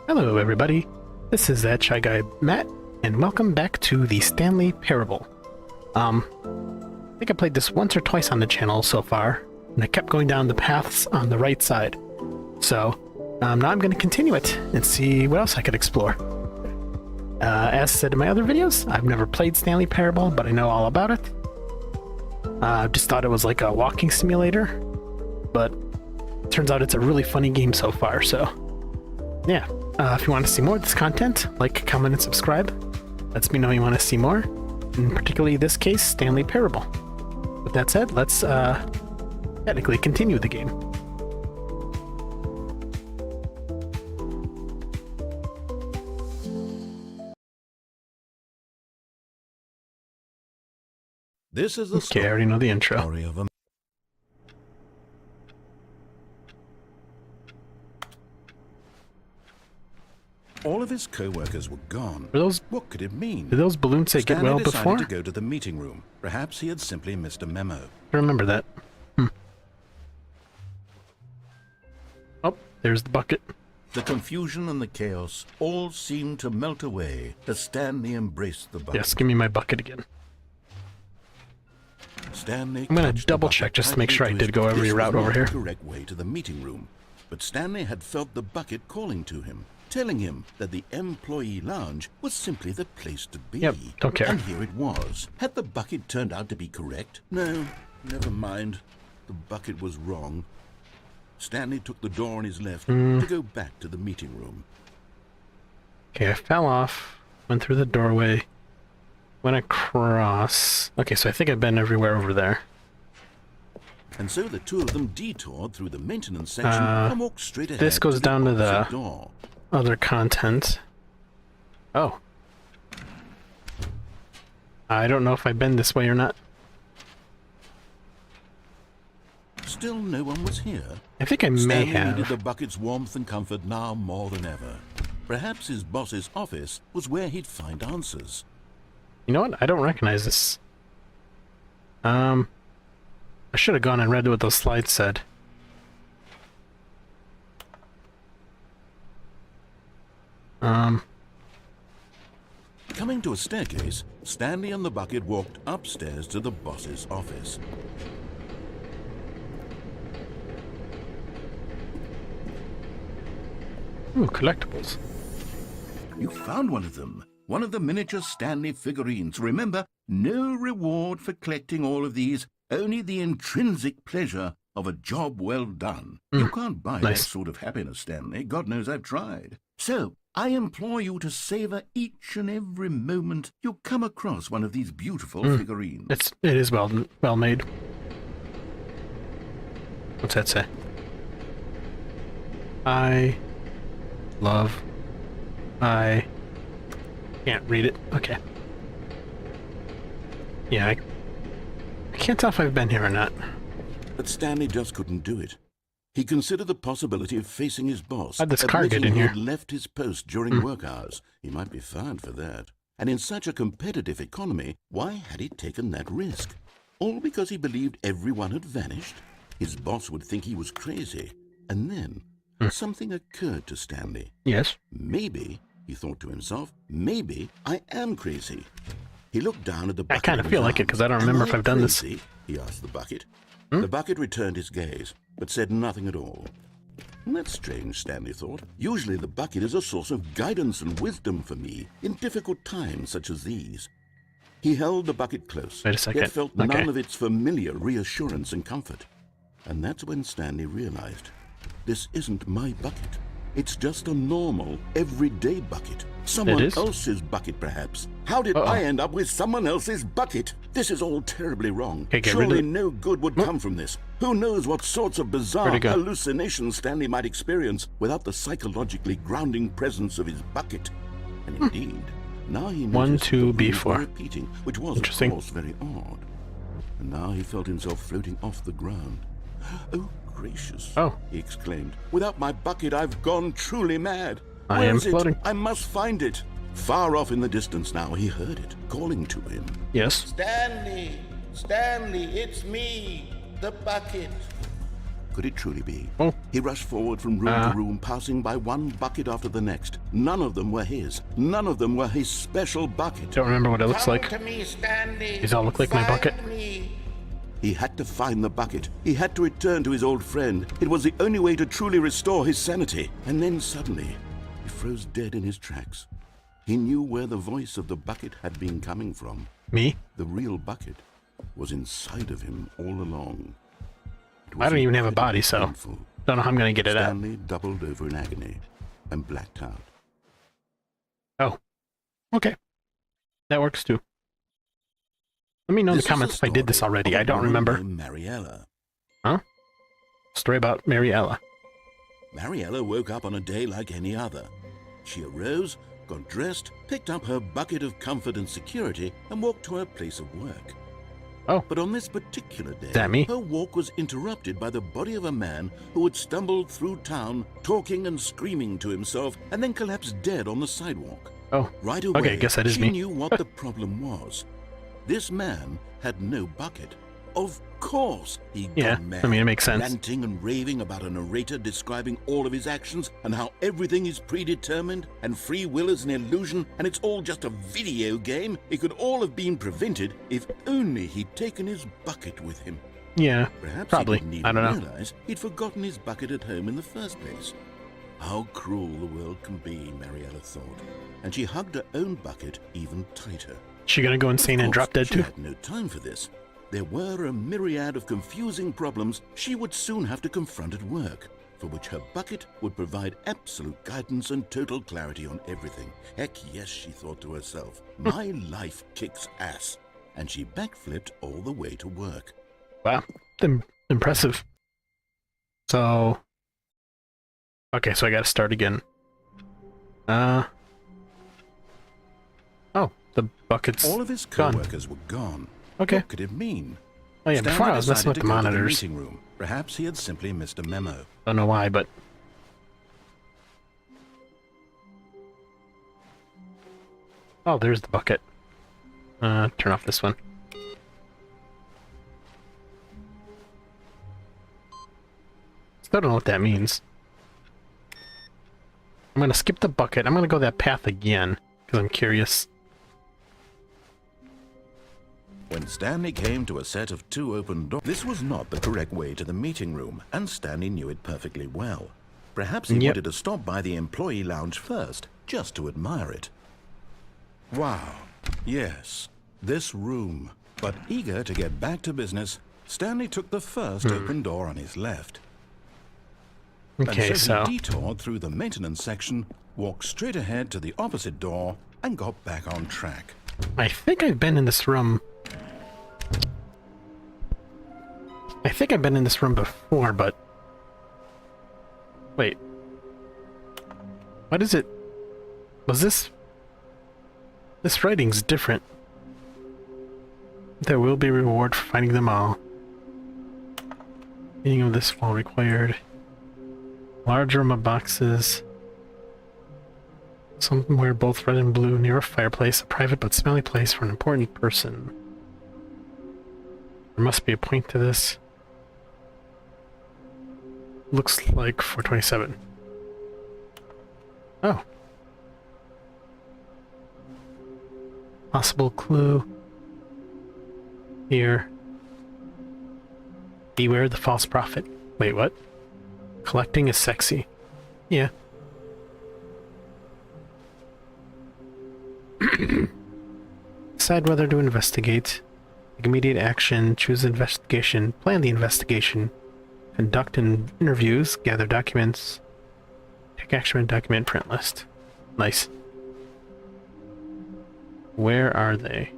Hello everybody, this is that Shy Guy Matt, and welcome back to the Stanley Parable. I think I played this once or twice on the channel so far, and I kept going down the paths on the right side. So, now I'm going to continue it and see what else I could explore. As said in my other videos, I've never played Stanley Parable, but I know all about it. Just thought it was like a walking simulator, but it turns out it's a really funny game so far, so yeah. If you want to see more of this content, like, comment, and subscribe. Lets me know you want to see more, in particularly this case, Stanley Parable. With that said, let's technically continue the game. This is the Okay, I already know the intro. story of a All of his co-workers were gone. What could it mean? Did those balloons say get well Stanley decided before? to go to the meeting room. Perhaps he had simply missed a memo. I remember that. Oh, there's the bucket. The confusion and the chaos all seemed to melt away as Stanley embraced the bucket. Yes, give me my bucket again. Stanley I'm gonna clutched the double bucket check just to make tightly sure I to did his- go every This was route not over here. the correct way to the meeting room, but Stanley had felt the bucket calling to him, telling him that the employee lounge was simply the place to be. Yep, don't care. And here it was. Had the bucket turned out to be correct? No, never mind. The bucket was wrong. Stanley took the door on his left to go back to the meeting room. Okay, I fell off, went through the doorway, went across. Okay, so I think I've been everywhere over there. And so the two of them detoured through the maintenance section and walked straight ahead. This goes down to the opposite door. other content. Oh. I don't know if I've been this way or not. Still no one was here. I think I may Stanley have. needed the bucket's warmth and comfort now more than ever. Perhaps his boss's office was where he'd find answers. You know what? I don't recognize this. I should have gone and read what those slides said. Coming to a staircase, Stanley and the bucket walked upstairs to the boss's office. Ooh, collectibles. You found one of them. One of the miniature Stanley figurines. Remember, no reward for collecting all of these, only the intrinsic pleasure of a job well done. You can't buy that sort of happiness, Stanley. God knows I've tried. So, I implore you to savor each and every moment you come across one of these beautiful figurines. It is well made. What's that say? I can't read it. Okay. Yeah, I can't tell if I've been here or not. But Stanley just couldn't do it. He considered the possibility of facing his boss. How'd this car get admitting in he here? had left his post during work hours. He might be fired for that. And in such a competitive economy, why had he taken that risk? All because he believed everyone had vanished? His boss would think he was crazy. And then something occurred to Stanley. Yes. Maybe, he thought to himself, maybe I am crazy. He looked down at the bucket. I kind of feel like it because I don't remember if I've done this. He asked the bucket. The bucket returned his gaze, but said nothing at all. That's strange, Stanley thought. Usually the bucket is a source of guidance and wisdom for me in difficult times such as these. He held the bucket close, Wait a second. yet felt Okay. none of its familiar reassurance and comfort. And that's when Stanley realized, this isn't my bucket. It's just a normal, everyday bucket. Someone is? else's bucket, perhaps. How did I end up with someone else's bucket? This is all terribly wrong. Okay, get rid of Surely it. no good would come from this. Who knows what sorts of bizarre Where'd it go? hallucinations Stanley might experience without the psychologically grounding presence of his bucket. And indeed, now he noticed the words 12B4. were repeating, which was, of Interesting. course, very odd. And now he felt himself floating off the ground. Oh, gracious, he exclaimed. Without my bucket, I've gone truly mad. I Where am is it? floating. I must find it. Far off in the distance now, he heard it, calling to him. Yes. Stanley, Stanley, it's me, the bucket. Could it truly be? Oh. He rushed forward from room to room, passing by one bucket after the next. None of them were his. None of them were his special bucket. Don't remember what it looks like. Come to me, Stanley. These all look like my bucket. Find me. He had to find the bucket. He had to return to his old friend. It was the only way to truly restore his sanity. And then suddenly, he froze dead in his tracks. He knew where the voice of the bucket had been coming from. Me? The real bucket was inside of him all along. I don't even have a body, so painful. don't know how I'm gonna get it out. Stanley doubled over in agony and blacked out. Oh, okay, that works too. Let me know in the comments if I did this already. I don't remember. Mariella. Huh? Story about Mariella. Mariella woke up on a day like any other. She arose, got dressed, picked up her bucket of comfort and security, and walked to her place of work. Oh. But on this particular day, That me? her walk was interrupted by the body of a man who had stumbled through town, talking and screaming to himself, and then collapsed dead on the sidewalk. Oh. Right away, Okay, guess that is she me. knew what the problem was. This man had no bucket. Of course, he Yeah, got mad, I mean, it makes sense. ranting and raving about a narrator describing all of his actions and how everything is predetermined and free will is an illusion and it's all just a video game. It could all have been prevented if only he'd taken his bucket with him. Yeah, Perhaps probably. he didn't even I don't know. realize he'd forgotten his bucket at home in the first place. How cruel the world can be, Mariella thought, and she hugged her own bucket even tighter. She gonna go insane and drop dead She too? had no time for this. There were a myriad of confusing problems she would soon have to confront at work, for which her bucket would provide absolute guidance and total clarity on everything. Heck yes, she thought to herself, my life kicks ass. And she backflipped all the way to work. Wow, impressive. So, okay, so I gotta start again. Oh, the bucket's All of his gone. co-workers were gone. Okay. What could it mean? Oh yeah, before I was messing with decided the to go to monitors. meeting room. Perhaps he had simply missed a memo. Don't know why, but... Oh, there's the bucket. Turn off this one. Still don't know what that means. I'm gonna skip the bucket. I'm gonna go that path again, because I'm curious. When Stanley came to a set of two open doors, this was not the correct way to the meeting room, and Stanley knew it perfectly well. Perhaps he wanted to stop by the employee lounge first, just to admire it. Wow, yes, this room. But eager to get back to business, Stanley took the first open door on his left. Okay, and so... he detoured through the maintenance section, walked straight ahead to the opposite door, and got back on track. I think I've been in this room... I think I've been in this room before, but... Wait. What is it? Was this... This writing's different. There will be reward for finding them all. Meaning of this wall required. Large room of boxes. Somewhere both red and blue near a fireplace. A private but smelly place for an important person. There must be a point to this. Looks like 427. Oh. Possible clue. Here. Beware the false prophet. Wait, what? Collecting is sexy. Yeah. Decide whether to investigate. Take immediate action. Choose investigation. Plan the investigation. Conduct interviews. Gather documents. Take action and document print list. Nice. Where are they?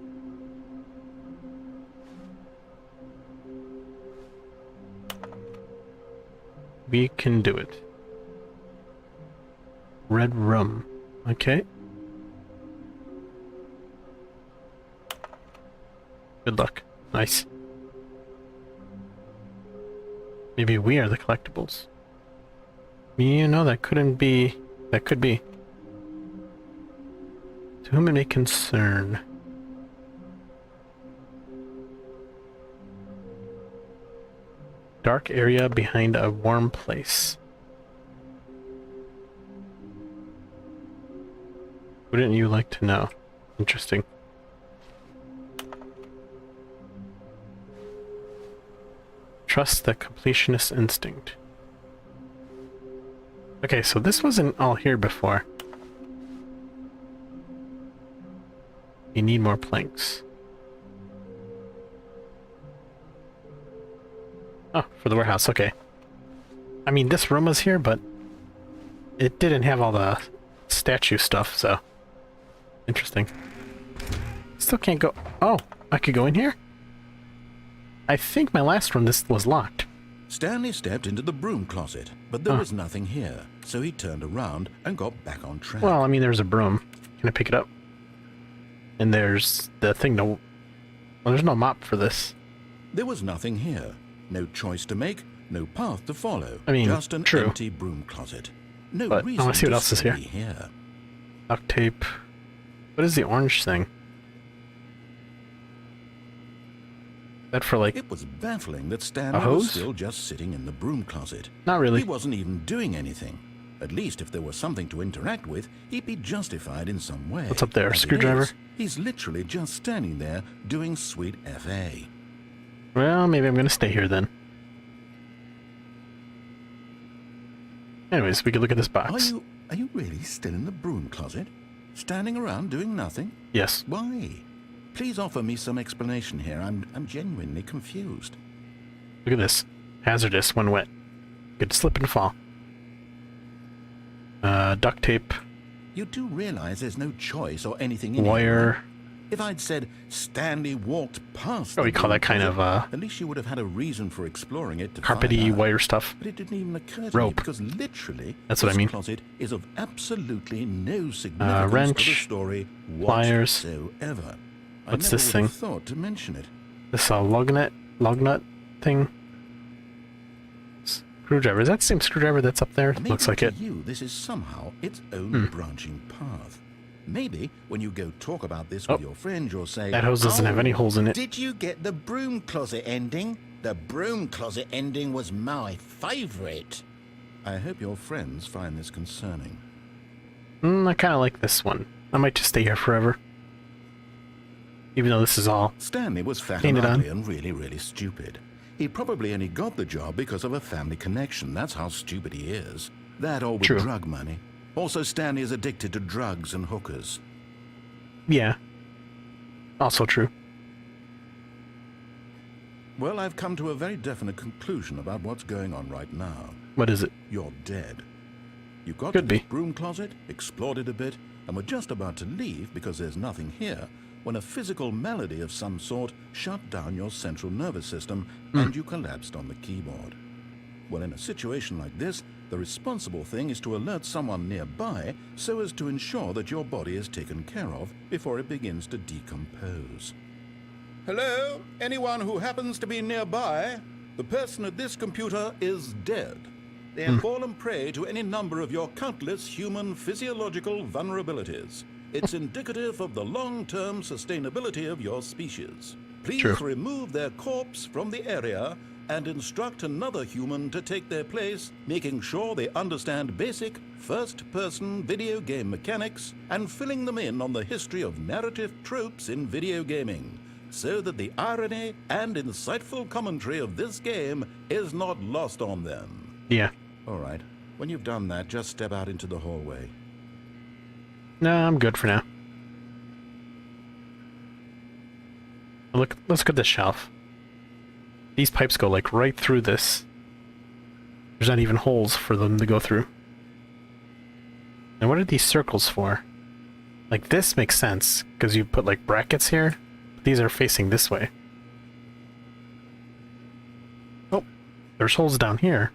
We can do it. Red room. Okay. Good luck. Nice. Maybe we are the collectibles. You know, that couldn't be... That could be. To whom it may concern. dark area behind a warm place. Wouldn't you like to know? Interesting. Trust the completionist instinct. Okay, so this wasn't all here before. You need more planks. Oh, for the warehouse, okay. I mean, this room was here, but it didn't have all the statue stuff, so... Interesting. Still can't go... Oh, I could go in here? I think my last one, this was locked. Stanley stepped into the broom closet, but there was nothing here, so he turned around and got back on track. Well, I mean, there's a broom. Can I pick it up? And there's the thing to... Well, there's no mop for this. There was nothing here. No choice to make, no path to follow. I mean, just an true. empty broom closet. No But reason I want to see what to else is stay here. here. Duct tape. What is the orange thing? Is that for, like... It was baffling that Stanley hose? was still just sitting in the broom closet. Not really. He wasn't even doing anything. At least if there was something to interact with, he'd be justified in some way. What's up there? A As it screwdriver? is, he's literally just standing there doing sweet FA. Well, maybe I'm gonna stay here then. Anyways, we could look at this box. Are you really still in the broom closet? Standing around doing nothing? Yes. Why? Please offer me some explanation here. I'm genuinely confused. Look at this. Hazardous when wet. Could slip and fall. Duct tape. You do realize there's no choice or anything in Wire. here, right? If I'd said Stanley walked past Oh, we the call broom that kind closet, of, at least you would have had a reason for exploring it to find carpety out. wire stuff. But it didn't even occur to me Rope. because literally That's what I this mean. closet is of absolutely no significance Wrench, to the story pliers. whatsoever. I What's never this would thing? have thought to mention it. This lug nut thing. Screwdriver. Is that the same screwdriver that's up there? Maybe Looks like to it. you, this is somehow its own branching path. Maybe when you go talk about this with your friend, you'll say, That hose doesn't have any holes in it. Did you get the broom closet ending? The broom closet ending was my favorite. I hope your friends find this concerning. I kind of like this one. I might just stay here forever. Even though this is all... Stanley was fat and Painted on. ugly and really, really stupid. He probably only got the job because of a family connection. That's how stupid he is. That or with True. drug money. Also, Stanley is addicted to drugs and hookers. Yeah. Also true. Well, I've come to a very definite conclusion about what's going on right now. What is it? You're dead. You got Could to this be. broom closet, explored it a bit, and were just about to leave because there's nothing here, when a physical malady of some sort shut down your central nervous system and you collapsed on the keyboard. Well, in a situation like this, the responsible thing is to alert someone nearby so as to ensure that your body is taken care of before it begins to decompose. Hello? Anyone who happens to be nearby? The person at this computer is dead. They have fallen prey to any number of your countless human physiological vulnerabilities. It's indicative of the long-term sustainability of your species. Please True. remove their corpse from the area and instruct another human to take their place, making sure they understand basic first-person video game mechanics and filling them in on the history of narrative tropes in video gaming, so that the irony and insightful commentary of this game is not lost on them. Yeah. All right. When you've done that, just step out into the hallway. No, I'm good for now. Look, let's look at this shelf. These pipes go like right through this. There's not even holes for them to go through. And what are these circles for? Like this makes sense, because you put like brackets here. But these are facing this way. Oh, there's holes down here.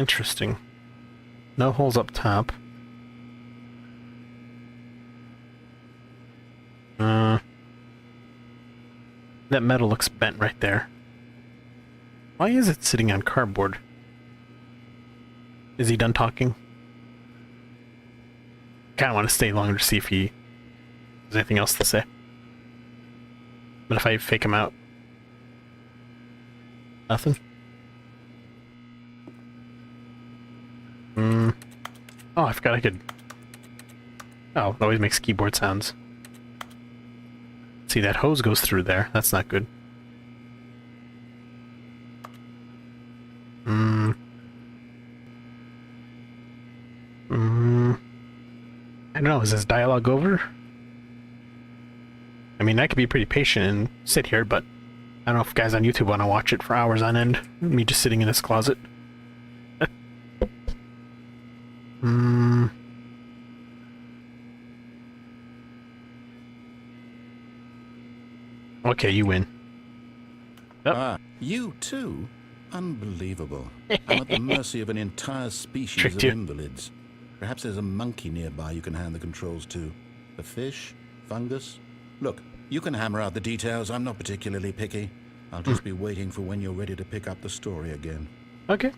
Interesting. No holes up top. That metal looks bent right there. Why is it sitting on cardboard? Is he done talking? Kinda want to stay longer to see if he has anything else to say. But if I fake him out... Nothing? Oh, I forgot I could... Oh, it always makes keyboard sounds. See, that hose goes through there. That's not good. I don't know, is this dialogue over? I mean, I could be pretty patient and sit here, but I don't know if guys on YouTube want to watch it for hours on end. Me just sitting in this closet. Okay, you win. Oh. Ah, you too? Unbelievable. I'm at the mercy of an entire species Tricked of you. invalids. Perhaps there's a monkey nearby you can hand the controls to. A fish? Fungus? Look, you can hammer out the details. I'm not particularly picky. I'll just be waiting for when you're ready to pick up the story again. Okay.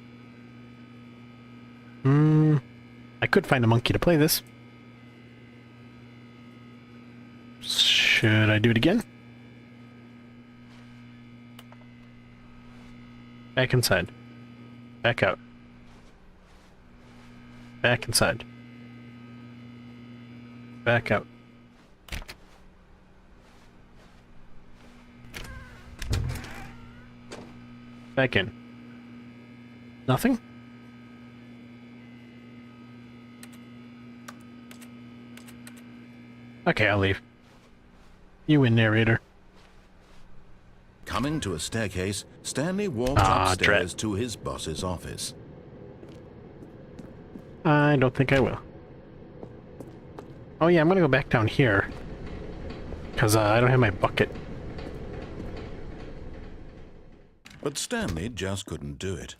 I could find a monkey to play this. Should I do it again? Back inside. Back out. Back inside. Back out. Back in. Nothing? Okay, I'll leave. You win, narrator. Coming to a staircase, Stanley walked upstairs to his boss's office. I don't think I will. Oh yeah, I'm gonna go back down here. Because I don't have my bucket. But Stanley just couldn't do it.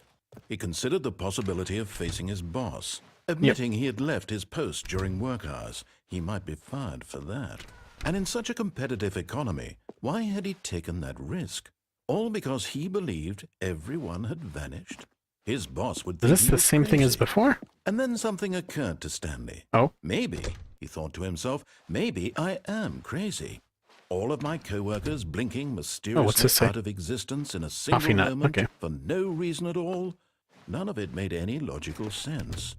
He considered the possibility of facing his boss, admitting he had left his post during work hours. He might be fired for that. And in such a competitive economy, why had he taken that risk? All because he believed everyone had vanished? His boss would think Is this he the was same thing as crazy. before? And then something occurred to Stanley. Oh? Maybe, he thought to himself, maybe I am crazy. All of my co-workers blinking what's this mysteriously say? out of existence in a Coffee single nut, moment okay. for no reason at all. None of it made any logical sense.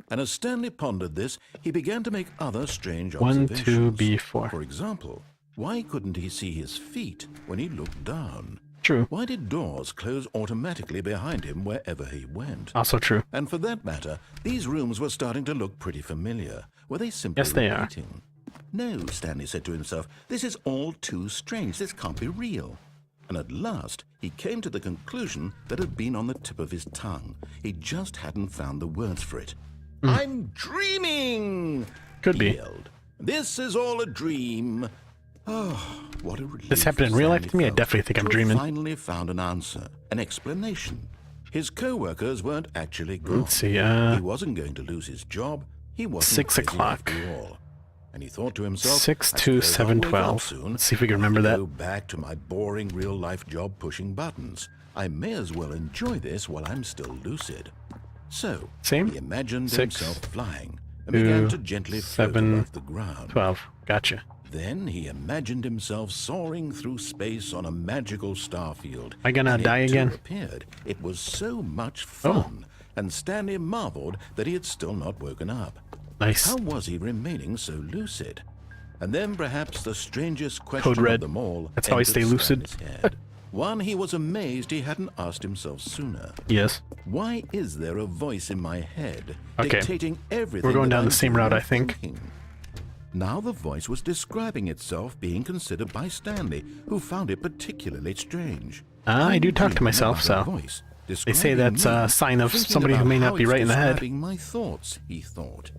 And as Stanley pondered this, he began to make other strange 1, observations. 2, B4. For example, why couldn't he see his feet when he looked down? True. Why did doors close automatically behind him wherever he went? Also true. And for that matter, these rooms were starting to look pretty familiar. Were they simply Yes, they are. repeating? No, Stanley said to himself, this is all too strange. This can't be real. And at last, he came to the conclusion that had been on the tip of his tongue. He just hadn't found the words for it. I'm dreaming! Could he be. yelled. This is all a dream. Oh, what a relief. This happened in real life to me? I Stanley definitely think I'm felt. dreaming. Finally found an answer, an explanation. His co-workers weren't actually gone. Let's see, He wasn't going to lose his job. He wasn't 6 crazy o'clock. after all. And he thought to himself, 6 I to suppose I'll wake up 7:12. soon. Let's see if we can remember I'll that. Go back to my boring real-life job pushing buttons. I may as well enjoy this while I'm still lucid. So, Same? he imagined 6, himself flying and 2, began to gently float 7, above the ground. 12. Gotcha. Then he imagined himself soaring through space on a magical starfield. Am I gonna and die it too again? appeared. It was so much Oh. fun, and Stanley marveled that he had still not woken up. Nice. How was he remaining so lucid? And then perhaps the strangest question Code red. of them all. That's how I entered stay lucid. Stanley's head. One he was amazed he hadn't asked himself sooner. Yes. Why is there a voice in my head Okay. dictating everything? We're going that down I'm the same doing route, I and think. thinking? Now the voice was describing itself being considered by Stanley, who found it particularly strange. I do talk to dreaming myself, about a so voice they say describing that's a me, sign of thinking somebody who about may how not be it's right in the head. describing my thoughts, he thought.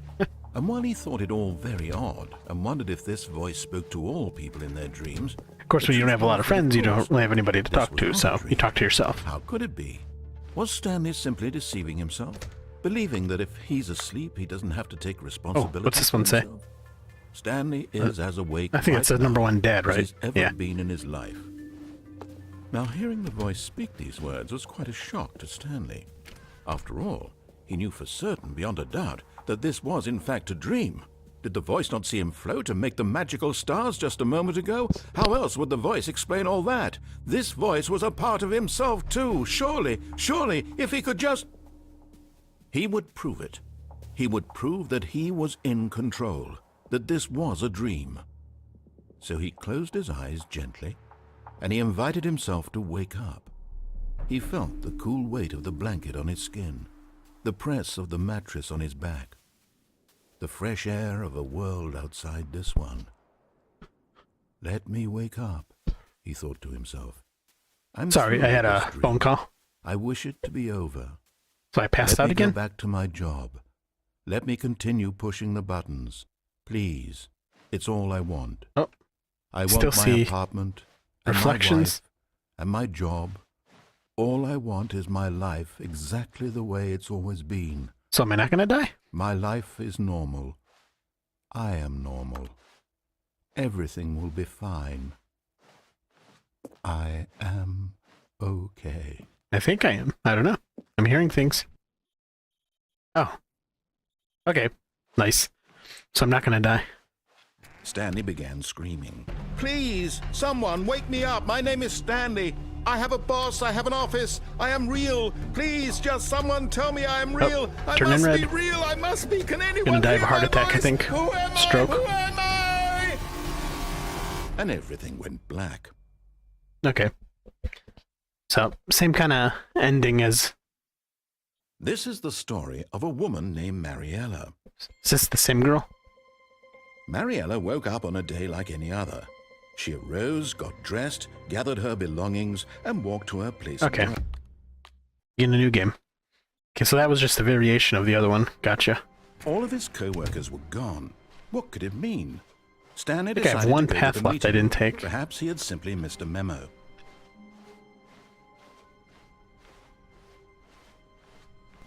And while he thought it all very odd, and wondered if this voice spoke to all people in their dreams, Of course, when you don't have a lot of friends, you don't really have anybody to this talk was to, not a so dream. you talk to yourself. How could it be? Was Stanley simply deceiving himself? Believing that if he's asleep, he doesn't have to take responsibility what's this for one say? himself? Stanley is as awake I think it right says now number 1 dad, as right? he's ever Yeah. been in his life. Now, hearing the voice speak these words was quite a shock to Stanley. After all, he knew for certain, beyond a doubt, that this was in fact a dream. Did the voice not see him float and make the magical stars just a moment ago? How else would the voice explain all that? This voice was a part of himself too. Surely, if he could just... He would prove it. He would prove that he was in control, that this was a dream. So he closed his eyes gently, and he invited himself to wake up. He felt the cool weight of the blanket on his skin, the press of the mattress on his back, the fresh air of a world outside this one. Let me wake up, he thought to himself. I'm Sorry, I had a through with this phone dream. call. I wish it to be over. So I passed out Let me again? go back to my job. Let me continue pushing the buttons. Please. It's all I want. Oh, I still want my see apartment, and my reflections. wife, and my job. All I want is my life exactly the way it's always been. So am I not gonna die? My life is normal. I am normal. Everything will be fine. I am okay. I think I am. I don't know. I'm hearing things. Oh. Okay. Nice. So I'm not gonna die. Stanley began screaming. Please, someone, wake me up. My name is Stanley. I have a boss. I have an office. I am real. Please, just someone tell me I am real. I turning must red. be real. I must be. Can anyone Gonna die of a hear heart my attack, I voice? think. Who am Stroke. I? Who am I? And everything went black. Okay. So, same kind of ending as... This is the story of a woman named Mariella. Is this the same girl? Mariella woke up on a day like any other. She arose, got dressed, gathered her belongings, and walked to her place of Okay. work. In a new game. Okay, so that was just a variation of the other one. Gotcha. All of his co-workers were gone. What could it mean? Stanley I think I have decided one to go path to the left I meeting. didn't take. Perhaps he had simply missed a memo.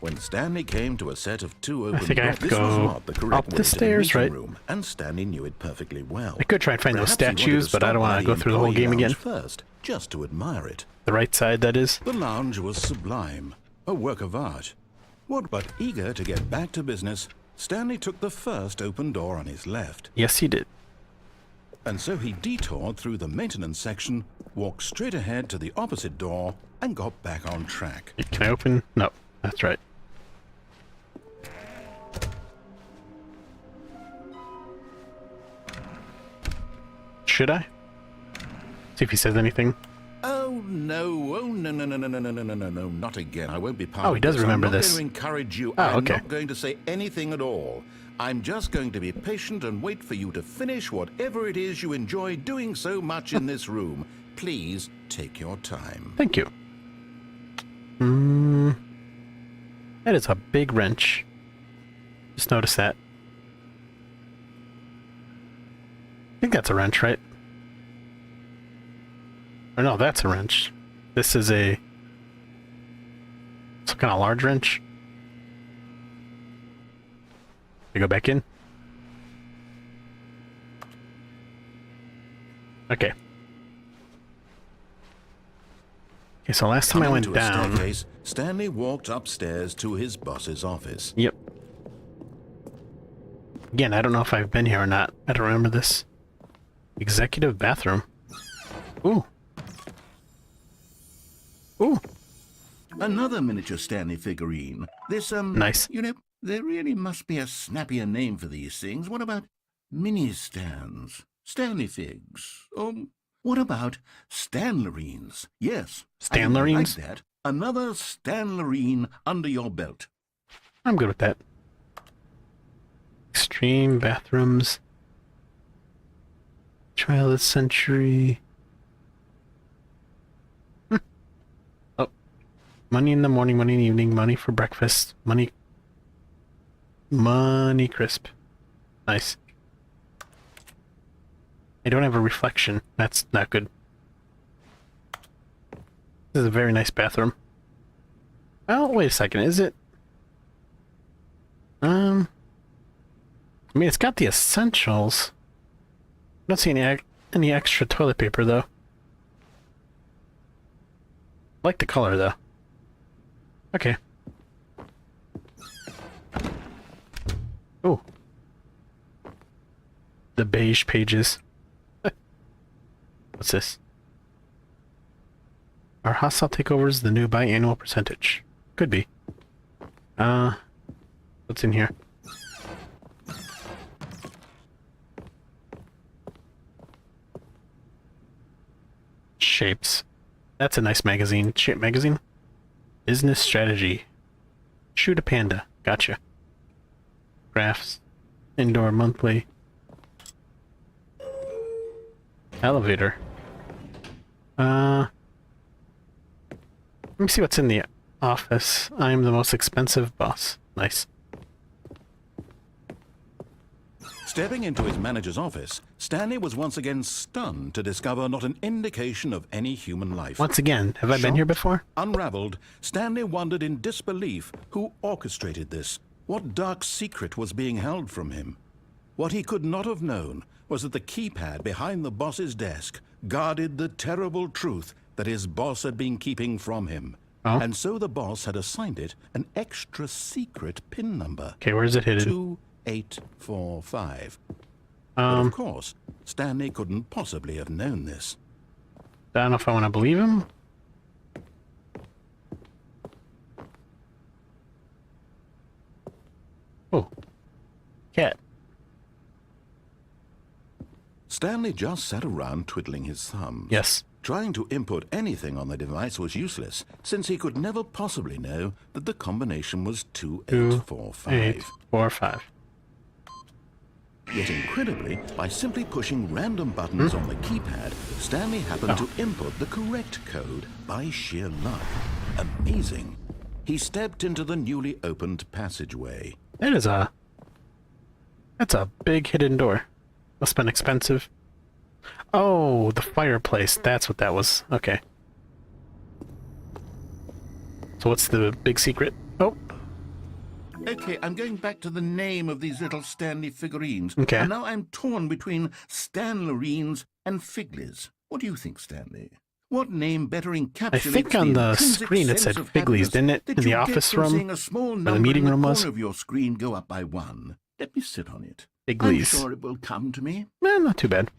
When Stanley came to a set of two open think I doors, have to this was go not the correct up the way to stairs, meeting right? room, and Stanley knew it perfectly well. I could try and find those Perhaps he wanted statues, to but I stop don't want by to go through the whole employee game again. lounge first, just to admire it. The right side, that is. The lounge was sublime, a work of art. But eager to get back to business, Stanley took the first open door on his left. Yes, he did. And so he detoured through the maintenance section, walked straight ahead to the opposite door, and got back on track. Can I open? No, that's right. Should I? See if he says anything. Oh no, no, not again. I won't be part Oh, of he does this. remember I'm not this. going to encourage you. Oh, I'm okay. not going to say anything at all. I'm just going to be patient and wait for you to finish whatever it is you enjoy doing so much in this room. Please take your time. Thank you. That is a big wrench. Just notice that. I think that's a wrench, right? Or no, that's a wrench. This is some kind of large wrench. I go back in. Okay. Okay, so last time I Coming went to a down. staircase, Stanley walked upstairs to his boss's office. Yep. Again, I don't know if I've been here or not. I don't remember this. Executive bathroom. Ooh. Ooh. Another miniature Stanley figurine. This, Nice. You know, there really must be a snappier name for these things. What about mini-stands? Stanley figs? What about Stanlerines? Yes. I think I like Stanlerines? that. Another Stanlerine under your belt. I'm good with that. Extreme bathrooms. Trial of the century. Oh. Money in the morning, money in the evening, money for breakfast, money crisp. Nice. I don't have a reflection. That's not good. This is a very nice bathroom. Well, wait a second. Is it? I mean, it's got the essentials. I don't see any extra toilet paper, though. I like the color, though. Okay. Oh. The beige pages. What's this? Are hostile takeovers the new biannual percentage? Could be. What's in here? shapes. That's a nice magazine. Shape magazine. Business strategy. Shoot a panda. Gotcha. Graphs. Indoor monthly. Elevator. Let me see what's in the office. I am the most expensive boss. Nice. Stepping into his manager's office, Stanley was once again stunned to discover not an indication of any human life. Once again, have I been here before? Unraveled, Stanley wondered in disbelief who orchestrated this. What dark secret was being held from him? What he could not have known was that the keypad behind the boss's desk guarded the terrible truth that his boss had been keeping from him. Oh. And so the boss had assigned it an extra secret PIN number. Okay, where is it hidden? 2845. But of course, Stanley couldn't possibly have known this. I don't know if I want to believe him. Oh. Cat. Stanley just sat around twiddling his thumbs. Yes. Trying to input anything on the device was useless, since he could never possibly know that the combination was 2845. 2845. Yet incredibly, by simply pushing random buttons on the keypad, Stanley happened to input the correct code by sheer luck. Amazing. He stepped into the newly opened passageway. That's a big hidden door. Must have been expensive. Oh, the fireplace. That's what that was. Okay. So what's the big secret? Oh. Okay, I'm going back to the name of these little Stanley figurines. Okay. And now I'm torn between Stanlerines and Figlies. What do you think, Stanley? What name better encapsulates I think on the intrinsic screen it sense said of Figlies, happiness didn't it? that In the you get office from room? seeing a small Where the number meeting in room the was? corner of your screen go up by 1. Let me sit on it. Figlies. I'm sure it will come to me. Not too bad.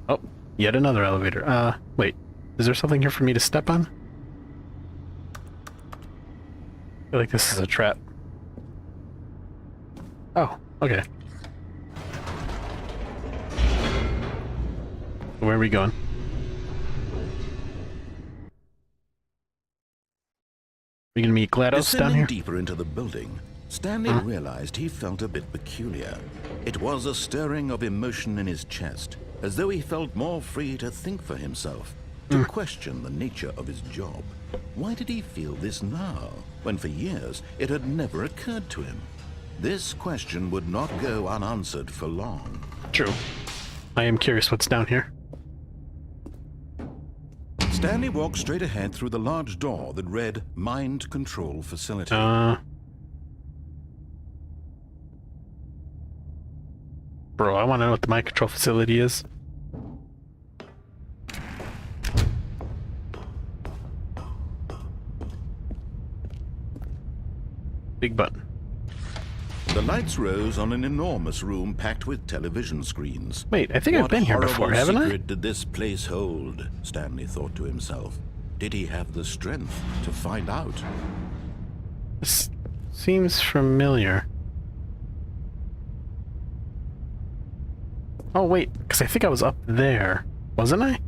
Oh, yet another elevator. Wait. Is there something here for me to step on? I feel like this is a trap. Oh, okay. Where are we going? We gonna meet GLaDOS down Descending here? deeper into the building, Stanley realized he felt a bit peculiar. It was a stirring of emotion in his chest, as though he felt more free to think for himself, to question the nature of his job. Why did he feel this now, when for years it had never occurred to him? This question would not go unanswered for long. True. I am curious what's down here. Stanley walked straight ahead through the large door that read Mind Control Facility. Bro, I want to know what the mind control facility is. Big button. The lights rose on an enormous room packed with television screens. Wait, I think I've been here before, haven't I? What secret did this place hold? Stanley thought to himself. Did he have the strength to find out? This seems familiar. Oh wait, because I think I was up there, wasn't I?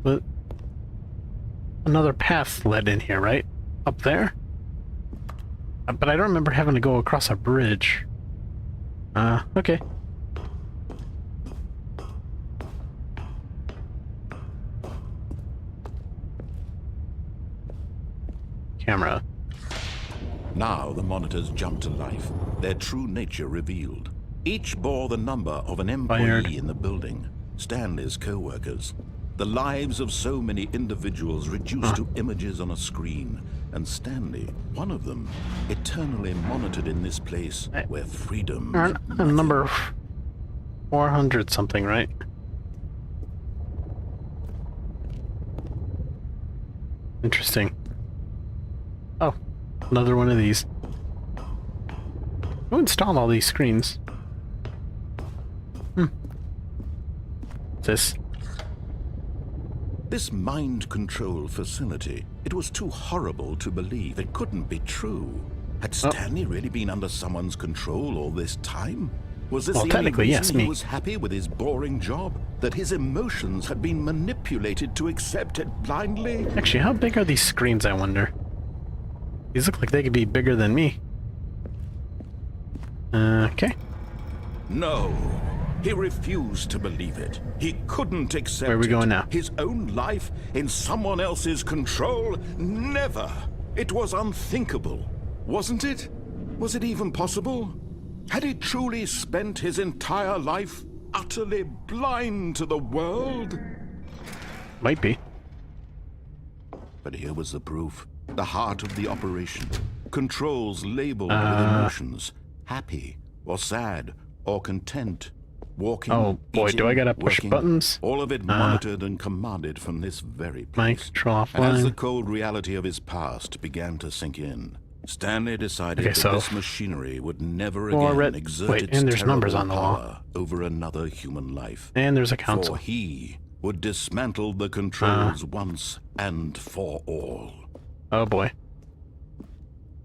But another path led in here, right? Up there? But I don't remember having to go across a bridge. Okay. Camera. Now the monitors jumped to life, their true nature revealed. Each bore the number of an employee in the building, Stanley's co-workers. The lives of so many individuals reduced to images on a screen, and Stanley, one of them, eternally monitored in this place where freedom meant nothing. Number 400 something, right? Interesting. Oh, another one of these. Who installed all these screens? What's this? This mind control facility, it was too horrible to believe. It couldn't be true. Had Stanley really been under someone's control all this time? Was this Well, the only technically, yes, reason me. he was happy with his boring job? That his emotions had been manipulated to accept it blindly? Actually, how big are these screens, I wonder? These look like they could be bigger than me. Okay. No. He refused to believe it. He couldn't accept Where are we going now? His own life in someone else's control? Never. It was unthinkable. Wasn't it? Was it even possible? Had he truly spent his entire life utterly blind to the world? Might be. But here was the proof. The heart of the operation. Controls labeled with emotions. Happy, or sad, or content. Walking, Oh boy, eating, do I gotta push working, buttons? all of it monitored and commanded from this very Mind place. control And as the offline. cold reality of his past began to sink in, Stanley decided Okay, that so this machinery would never four again red- exert wait, its and there's numbers terrible on the wall. power over another human life. And there's a console. For he would dismantle the controls once and for all. Oh boy.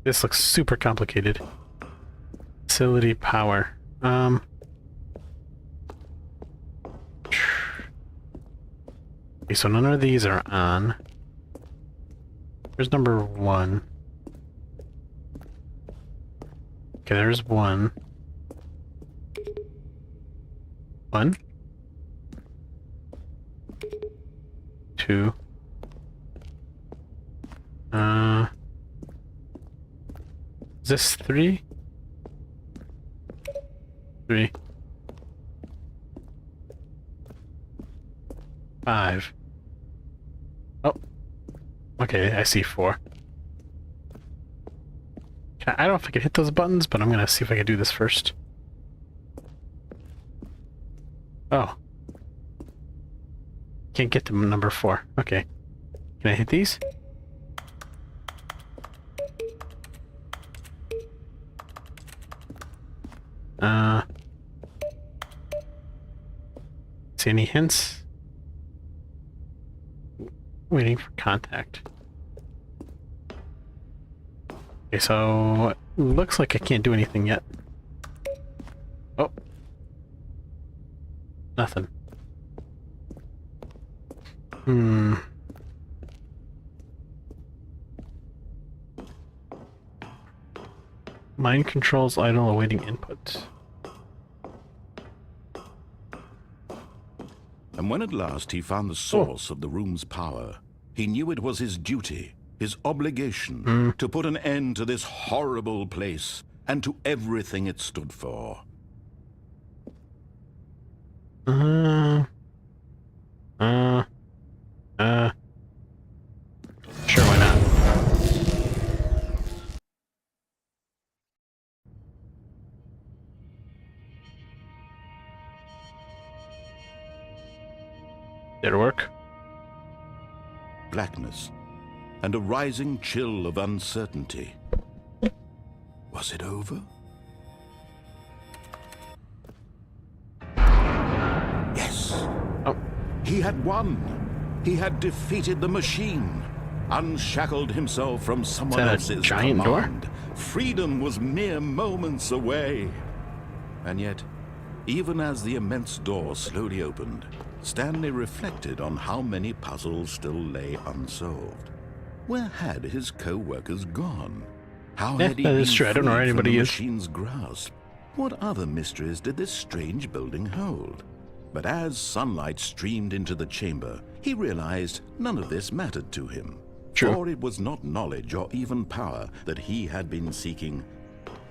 This looks super complicated. Facility power. Okay, so none of these are on. Here's number 1. Okay, there's 1. 1. 2. Is this 3? 3. 5. Oh. Okay, I see 4. I don't know if I can hit those buttons, but I'm gonna see if I can do this first. Oh. Can't get to number 4. Okay. Can I hit these? See any hints? Waiting for contact. Okay, so looks like I can't do anything yet. Oh. Nothing. Mind controls idle awaiting input. And when at last he found the source of the room's power, he knew it was his duty, his obligation, to put an end to this horrible place and to everything it stood for. Sure, why not? Did it work? Blackness and a rising chill of uncertainty. Was it over? Yes. Oh. He had won. He had defeated the machine, unshackled himself from someone Is that a else's giant door? command. Freedom was mere moments away. And yet, even as the immense door slowly opened, Stanley reflected on how many puzzles still lay unsolved. Where had his co-workers gone? How Yeah, had he that been is true. I don't know where freed from anybody the is. machine's grasp? What other mysteries did this strange building hold? But as sunlight streamed into the chamber, he realized none of this mattered to him. True. For it was not knowledge or even power that he had been seeking,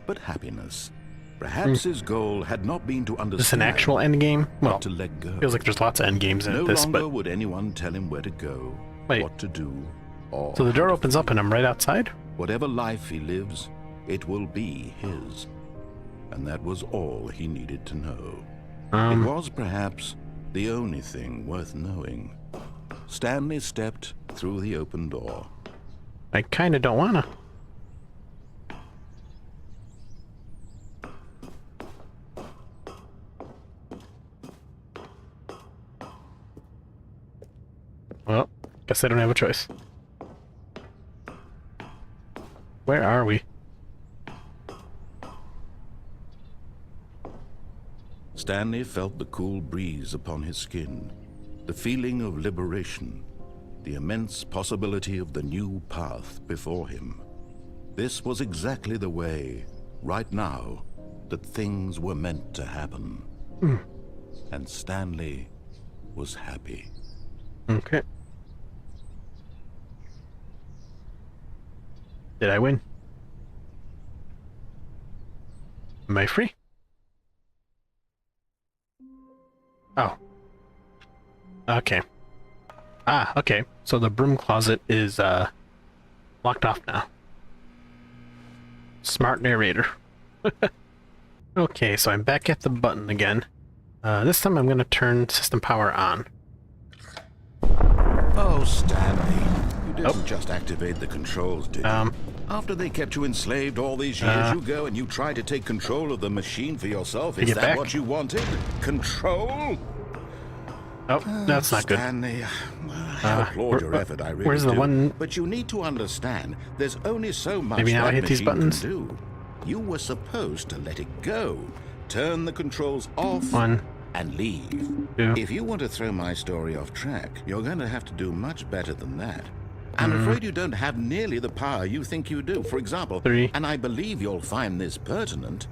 but happiness. Perhaps his goal had not been to understand. Is this an actual end game? Well, but to let go. feels like there's lots of end games in No this, longer but would anyone tell him where to go, Wait. what to do, or so the door how to opens up and I'm right outside? Whatever life he lives, it will be his. And that was all he needed to know. It was perhaps the only thing worth knowing. Stanley stepped through the open door. I kinda don't wanna. Well, guess I don't have a choice. Where are we? Stanley felt the cool breeze upon his skin, the feeling of liberation, the immense possibility of the new path before him. This was exactly the way, right now, that things were meant to happen. And Stanley was happy. Okay. Did I win? Am I free? Oh. Okay. Ah, okay. So the broom closet is locked off now. Smart narrator. Okay, so I'm back at the button again. This time I'm going to turn system power on. Oh, Stanley, you didn't just activate the controls, did you? After they kept you enslaved all these years, you go and you try to take control of the machine for yourself. Is that what you wanted? Control? Oh, that's not good. Stanley, I applaud your effort, I really where's the do. one? But you need to understand, there's only so much Maybe now I that hit these machine buttons? can do. You were supposed to let it go, turn the controls off, and leave. 2. If you want to throw my story off track, you're going to have to do much better than that. I'm afraid you don't have nearly the power you think you do. For example, 3. and I believe you'll find this pertinent,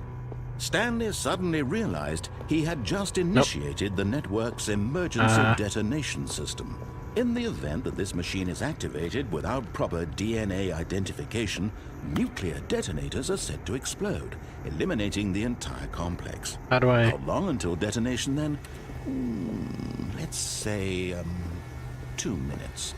Stanley suddenly realized he had just initiated the network's emergency detonation system. In the event that this machine is activated without proper DNA identification, nuclear detonators are set to explode, eliminating the entire complex. How do I... How long until detonation then? Let's say, 2 minutes.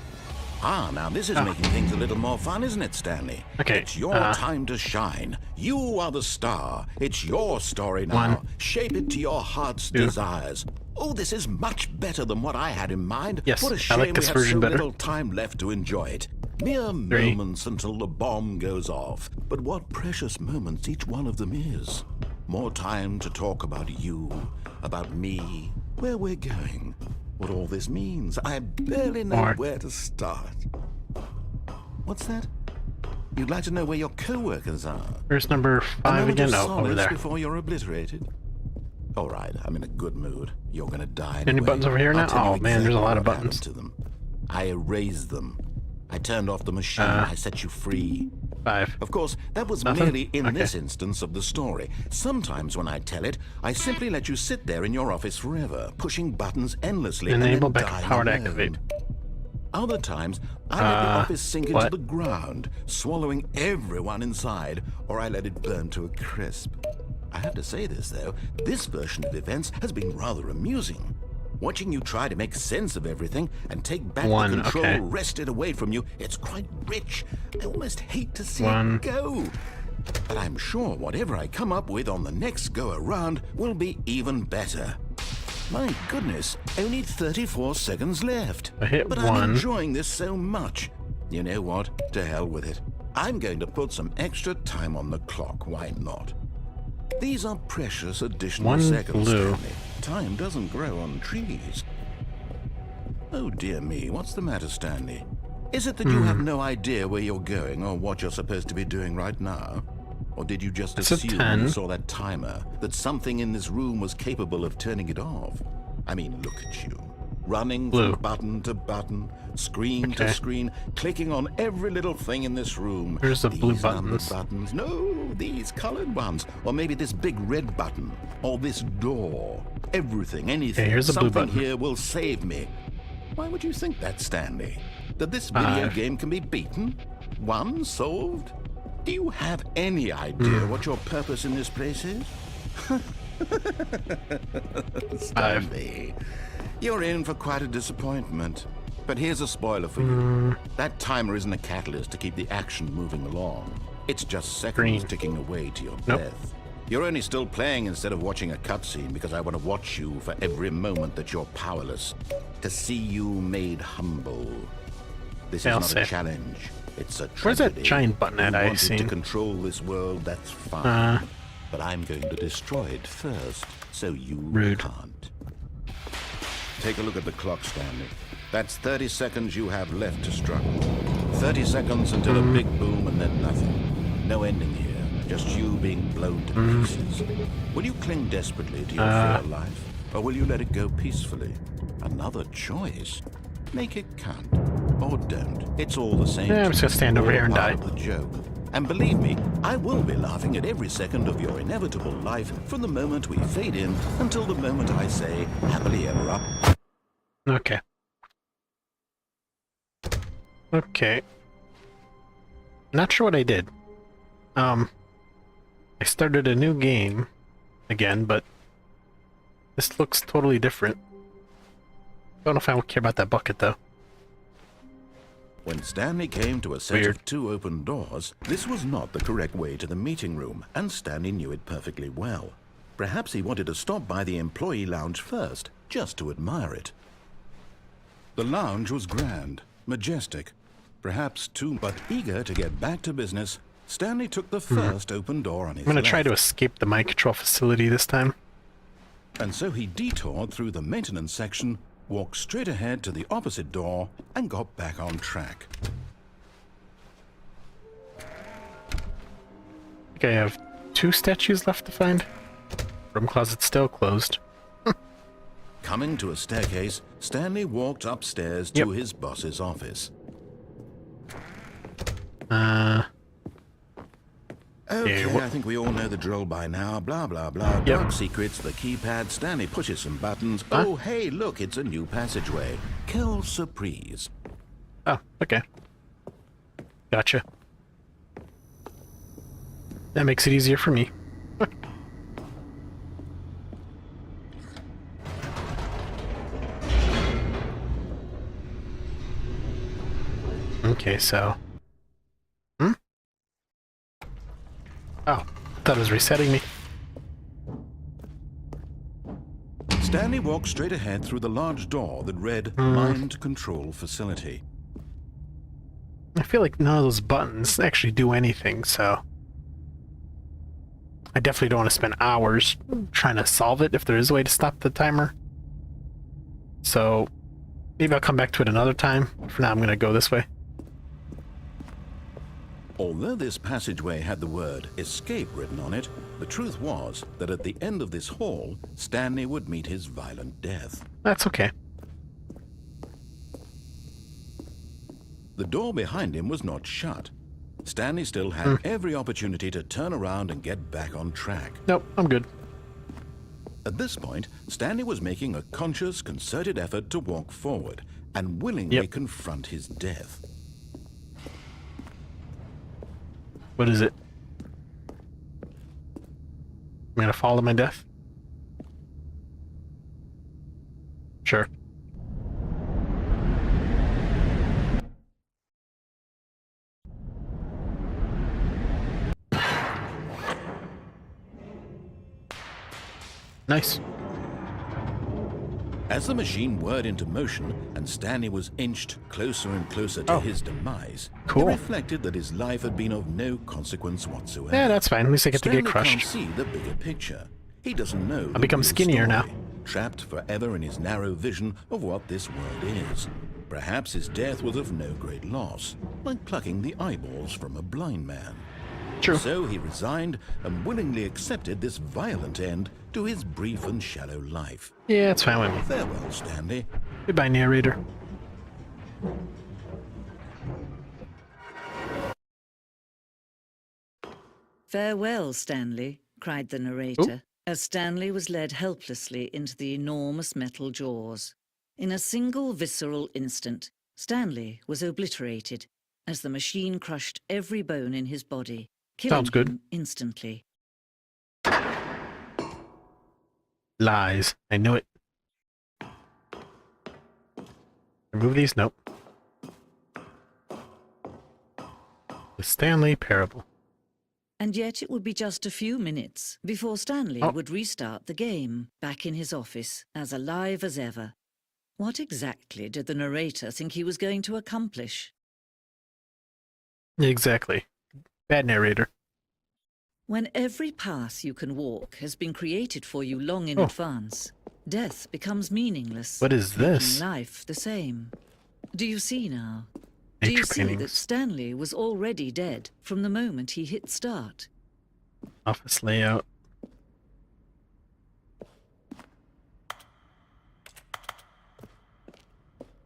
Ah, now this is making things a little more fun, isn't it, Stanley? Okay, It's your time to shine. You are the star. It's your story now. 1. Shape it to your heart's 2. desires. Oh, this is much better than what I had in mind. Yes, What a I shame like this we have version so better. little time left to enjoy it. Mere 3. moments until the bomb goes off. But what precious moments each one of them is. More time to talk about you, about me, where we're going, what all this means. I barely know 4. where to start. What's that? You'd like to know where your co-workers are? Where's number 5 again? Oh, over there. Before you're obliterated. All right, I'm in a good mood. You're gonna die anyway. Any buttons over here now? I'll tell you Oh man, there's a lot of what happened buttons. to them. I erased them. I turned off the machine. I set you free. 5. Of course, that was Nothing? merely in Okay. this instance of the story. Sometimes when I tell it, I simply let you sit there in your office forever, pushing buttons endlessly Enable and then backup dying power to alone. activate. Other times, I let the office sink into what? the ground, swallowing everyone inside, or I let it burn to a crisp. I have to say this, though, this version of events has been rather amusing. Watching you try to make sense of everything and take back 1, the control okay. wrested away from you, it's quite rich. I almost hate to see 1. it go. But I'm sure whatever I come up with on the next go-around will be even better. My goodness, only 34 seconds left. I hit but 1. I'm enjoying this so much. You know what? To hell with it. I'm going to put some extra time on the clock. Why not? These are precious additional 1 seconds, blue. Stanley. Time doesn't grow on trees. Oh dear me, what's the matter, Stanley? Is it that you have no idea where you're going or what you're supposed to be doing right now? Or did you just It's a assume 10. you saw that timer, that something in this room was capable of turning it off? I mean, look at you. Running Blue. from button to button, screen to Okay. screen, clicking on every little thing in this room. Here's the blue These numbered buttons. buttons. No, these colored ones. Or maybe this big red button. Or this door. Everything, anything. Okay, here's the blue Something button. here will save me. Why would you think that, Stanley? That this video 5. game can be beaten? Won? Solved? Do you have any idea what your purpose in this place is? Stanley, you're in for quite a disappointment. But here's a spoiler for you. That timer isn't a catalyst to keep the action moving along. It's just seconds Green. ticking away to your Nope. death. You're only still playing instead of watching a cutscene because I want to watch you for every moment that you're powerless. To see you made humble. This is I'll not say. a challenge. It's a Where's that tragedy. giant button at You I wanted to seen? control this world, that's fine. But I'm going to destroy it first, so you Rude. can't. Take a look at the clock, Stanley. That's 30 seconds you have left to struggle. 30 seconds until a big boom and then nothing. No ending here. Just you being blown to pieces. Will you cling desperately to your frail life, or will you let it go peacefully? Another choice. Make it count, or don't. It's all the same. Yeah, I'm just gonna stand over here and die. The joke. And believe me, I will be laughing at every second of your inevitable life from the moment we fade in until the moment I say happily ever up. Okay. Okay. Not sure what I did. I started a new game again, but this looks totally different. Don't know if I care about that bucket though. When Stanley came to a set Weird. of 2 open doors, this was not the correct way to the meeting room, and Stanley knew it perfectly well. Perhaps he wanted to stop by the employee lounge first, just to admire it. The lounge was grand, majestic, perhaps too, but eager to get back to business, Stanley took the first open door on his I'm gonna left. try to escape the mind control facility this time. And so he detoured through the maintenance section, walked straight ahead to the opposite door, and got back on track. I think I have 2 statues left to find. Room closet's still closed. Coming to a staircase, Stanley walked upstairs to his boss's office. Okay, what- I think we all know the drill by now. Blah, blah, blah. Dark secrets, the keypad. Stanley pushes some buttons. Huh? Oh, hey, look, it's a new passageway. Quelle surprise. Oh, okay. Gotcha. That makes it easier for me. Okay, so... Oh, thought it was resetting me. Stanley walked straight ahead through the large door that read Mind Control Facility. I feel like none of those buttons actually do anything, so... I definitely don't want to spend hours trying to solve it if there is a way to stop the timer. So, maybe I'll come back to it another time. For now, I'm going to go this way. Although this passageway had the word escape written on it, the truth was that at the end of this hall, Stanley would meet his violent death. That's okay. The door behind him was not shut. Stanley still had every opportunity to turn around and get back on track. Nope, I'm good. At this point, Stanley was making a conscious, concerted effort to walk forward and willingly confront his death. What is it? I'm gonna fall to my death? Sure. Nice. As the machine whirred into motion and Stanley was inched closer and closer to his demise, Cool. he reflected that his life had been of no consequence whatsoever. Yeah, that's fine. At least I get to Stanley get crushed. can't see the bigger picture. He doesn't know. I'll become skinnier now. Trapped forever in his narrow vision of what this world is. Perhaps his death was of no great loss, like plucking the eyeballs from a blind man. True. So he resigned and willingly accepted this violent end to his brief and shallow life. Yeah, it's fine with me. Farewell, Stanley. Goodbye, narrator. "Farewell, Stanley," cried the narrator, as Stanley was led helplessly into the enormous metal jaws. In a single visceral instant, Stanley was obliterated as the machine crushed every bone in his body, killing Sounds good. him instantly. Lies. I knew it. Remove these? Nope. The Stanley Parable. And yet it would be just a few minutes before Stanley Oh. would restart the game, back in his office, as alive as ever. What exactly did the narrator think he was going to accomplish? Exactly. Bad narrator. When every path you can walk has been created for you long in Oh. advance, death becomes meaningless. What is making this? life the same. Do you see now? Do Nature you see that paintings. Stanley was already dead from the moment he hit start? Office layout.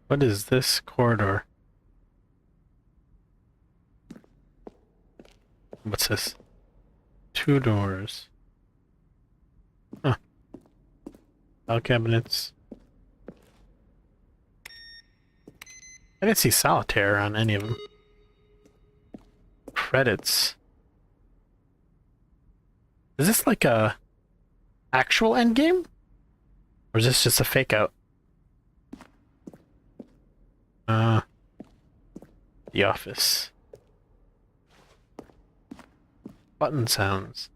What is this corridor? What's this? 2 doors. Huh. File cabinets. I didn't see solitaire on any of them. Credits. Is this like a actual endgame? Or is this just a fake out? The office. Button sounds.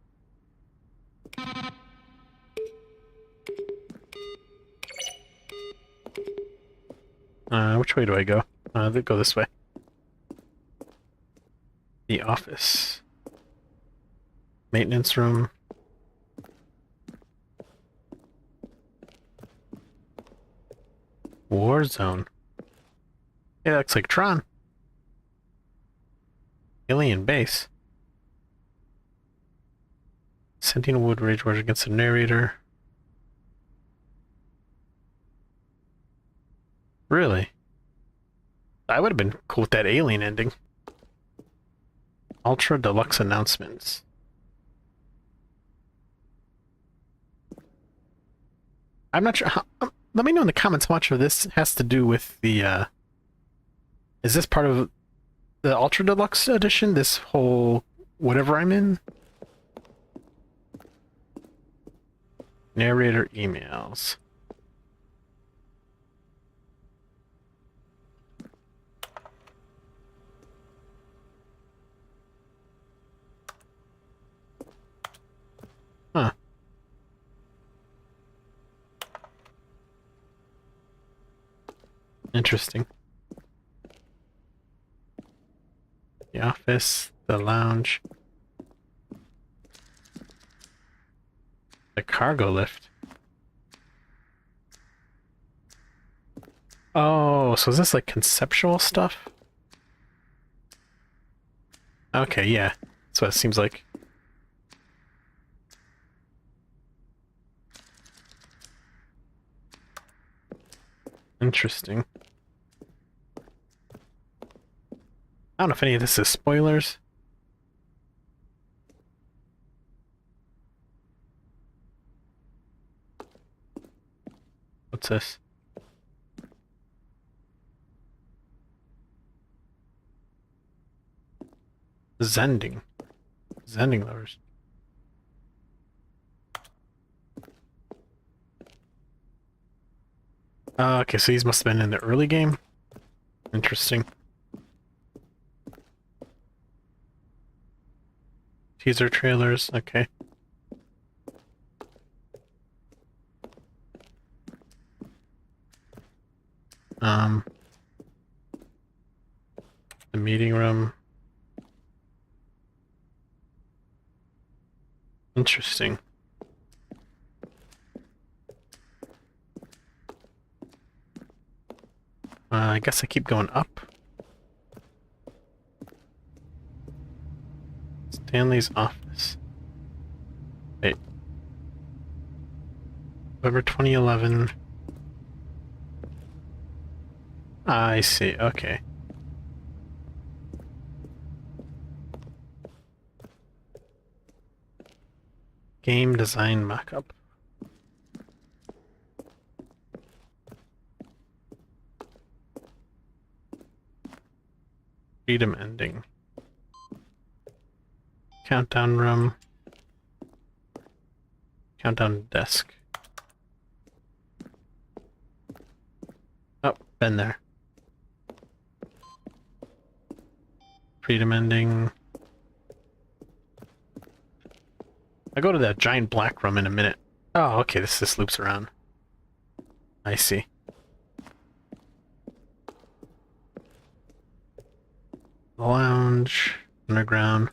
Which way do I go? Go this way. The office. Maintenance room. War zone. Yeah, looks like Tron. Alien base. Sentinel would rage war against the narrator. Really? I would have been cool with that alien ending. Ultra deluxe announcements. I'm not sure how, let me know in the comments how much of this has to do with the is this part of the Ultra Deluxe edition? This whole whatever I'm in? Narrator emails. Huh. Interesting. The office, the lounge, the cargo lift. Oh, so is this like conceptual stuff? Okay, yeah. That's what it seems like. Interesting. I don't know if any of this is spoilers. What's this? Zending. Zending levers. Okay, so these must have been in the early game. Interesting. Teaser trailers, okay. The meeting room. Interesting. I guess I keep going up. Stanley's office. Wait. November 2011. I see, okay. Game design mockup. Freedom ending. Countdown room. Countdown desk. Oh, been there. Freedom ending. I'll go to that giant black room in a minute. Oh, okay, this loops around. I see. Lounge. Underground.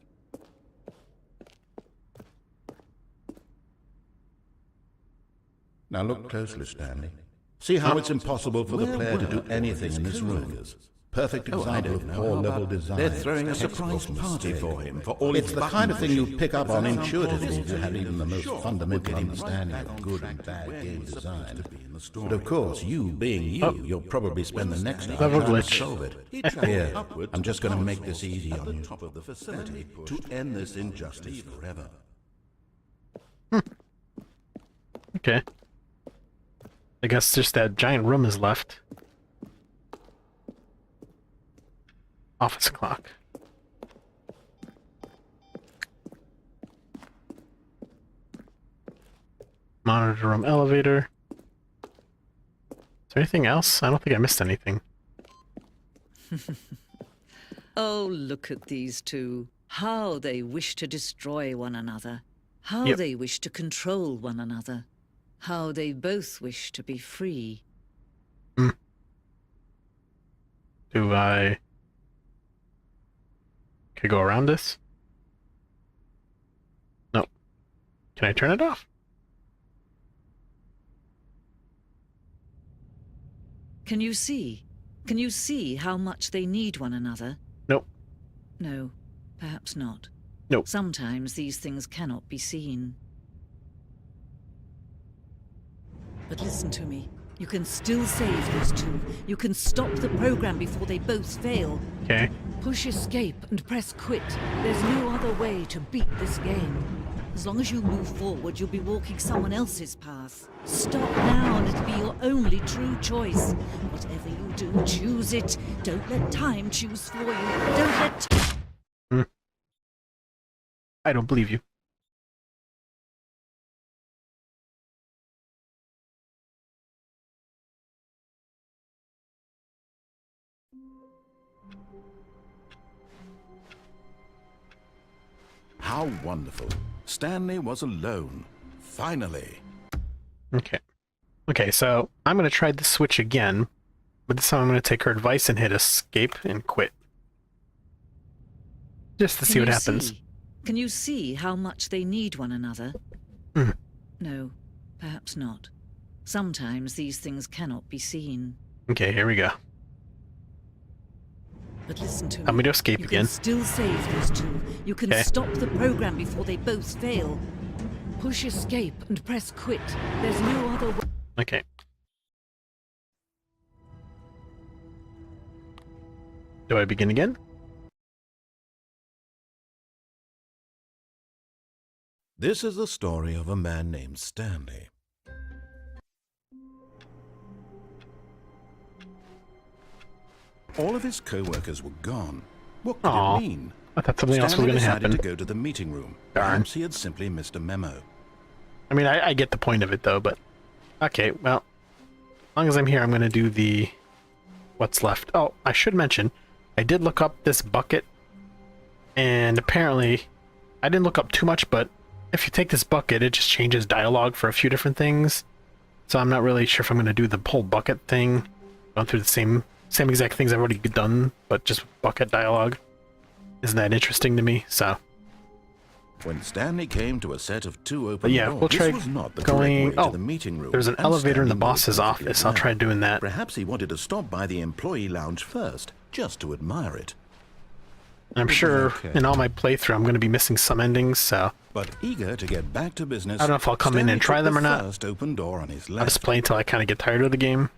Now look closely, Stanley. See how it's impossible for the player to do anything in this room. Perfect example of poor-level design. They're throwing a surprise party for him for all It's his the button kind of thing you machines. pick up on intuitively if you This have is even the most sure fundamental we're getting understanding right back of on good track and to bad where game we're supposed design. to be in the story. But of course, you being you, you'll probably spend the next hour Level trying glitch. to solve it. He traveled Here, upwards I'm just to going to the make this source easy at on the you. top of the facility to end this injustice forever. Okay. I guess just that giant room is left. Office clock. Monitor room, elevator. Is there anything else? I don't think I missed anything. Oh, look at these two. How they wish to destroy one another. How Yep. they wish to control one another. How they both wish to be free. Do I... Can I go around this? No. Can I turn it off? Can you see? Can you see how much they need one another? Nope. No, perhaps not. Nope. Sometimes these things cannot be seen. But listen to me. You can still save these two. You can stop the program before they both fail. Okay. Push escape and press quit. There's no other way to beat this game. As long as you move forward, you'll be walking someone else's path. Stop now and it'll be your only true choice. Whatever you do, choose it. Don't let time choose for you. Don't let... I don't believe you. How wonderful. Stanley was alone. Finally. Okay. Okay, so I'm going to try the switch again, but this time I'm going to take her advice and hit escape and quit. Just to see what happens. Can you see how much they need one another? Mhm. No, perhaps not. Sometimes these things cannot be seen. Okay, here we go. But listen to me. I'm going to escape You again. can still save these two. You can Okay. stop the program before they both fail. Push escape and press quit. There's no other way. Okay. Do I begin again? This is the story of a man named Stanley. All of his co-workers were gone. What could Aw, it mean? I thought something else was Stanley going to decided happen. to go to the meeting room. Darn. Perhaps he had simply missed a memo. I mean, I get the point of it, though, but... Okay, well, as long as I'm here, I'm going to do the... What's left. Oh, I should mention, I did look up this bucket, and apparently, I didn't look up too much, but if you take this bucket, it just changes dialogue for a few different things. So I'm not really sure if I'm going to do the whole bucket thing, going through the same exact things I've already done, but just bucket dialogue. Isn't that interesting to me? So... When Stanley came to a set of two open But yeah, doors, we'll try this was not the going... correct way Oh, to the meeting room. there's an and elevator in the Stanley knew boss's perfectly office. I'll well. try doing that. Perhaps he wanted to stop by the employee lounge first, just to admire it. And I'm sure okay. in all my playthrough I'm going to be missing some endings, so But eager to get back to business, I don't know if I'll come in Stanley and try took them the or not. First open door on his I'll left, just play until I kind of get tired of the game.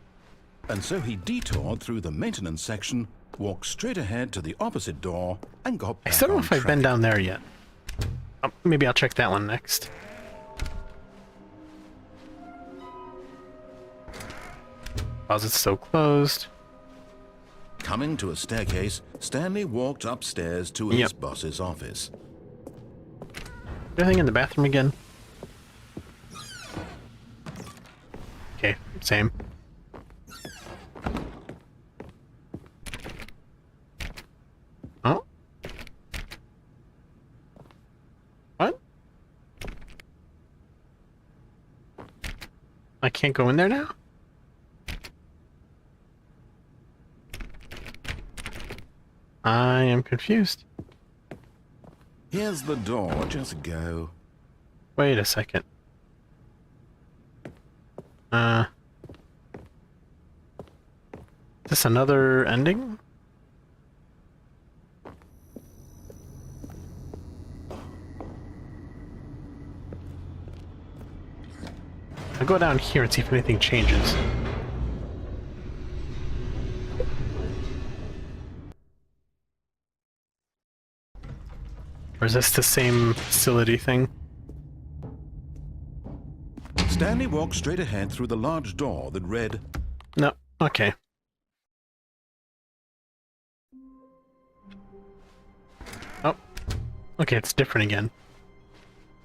and so he detoured through the maintenance section, walked straight ahead to the opposite door, and got I back still don't know on if I've been track. down there yet. Maybe I'll check that one next. Closet's still closed. Coming to a staircase, Stanley walked upstairs to his Yep. boss's office. Anything in the bathroom again? Okay, same. Oh? What? I can't go in there now? I am confused. Here's the door, just go. Wait a second. Is this another ending? I'll go down here and see if anything changes. Or is this the same facility thing? Stanley walked straight ahead through the large door that read, No. Okay. Oh. Okay, it's different again.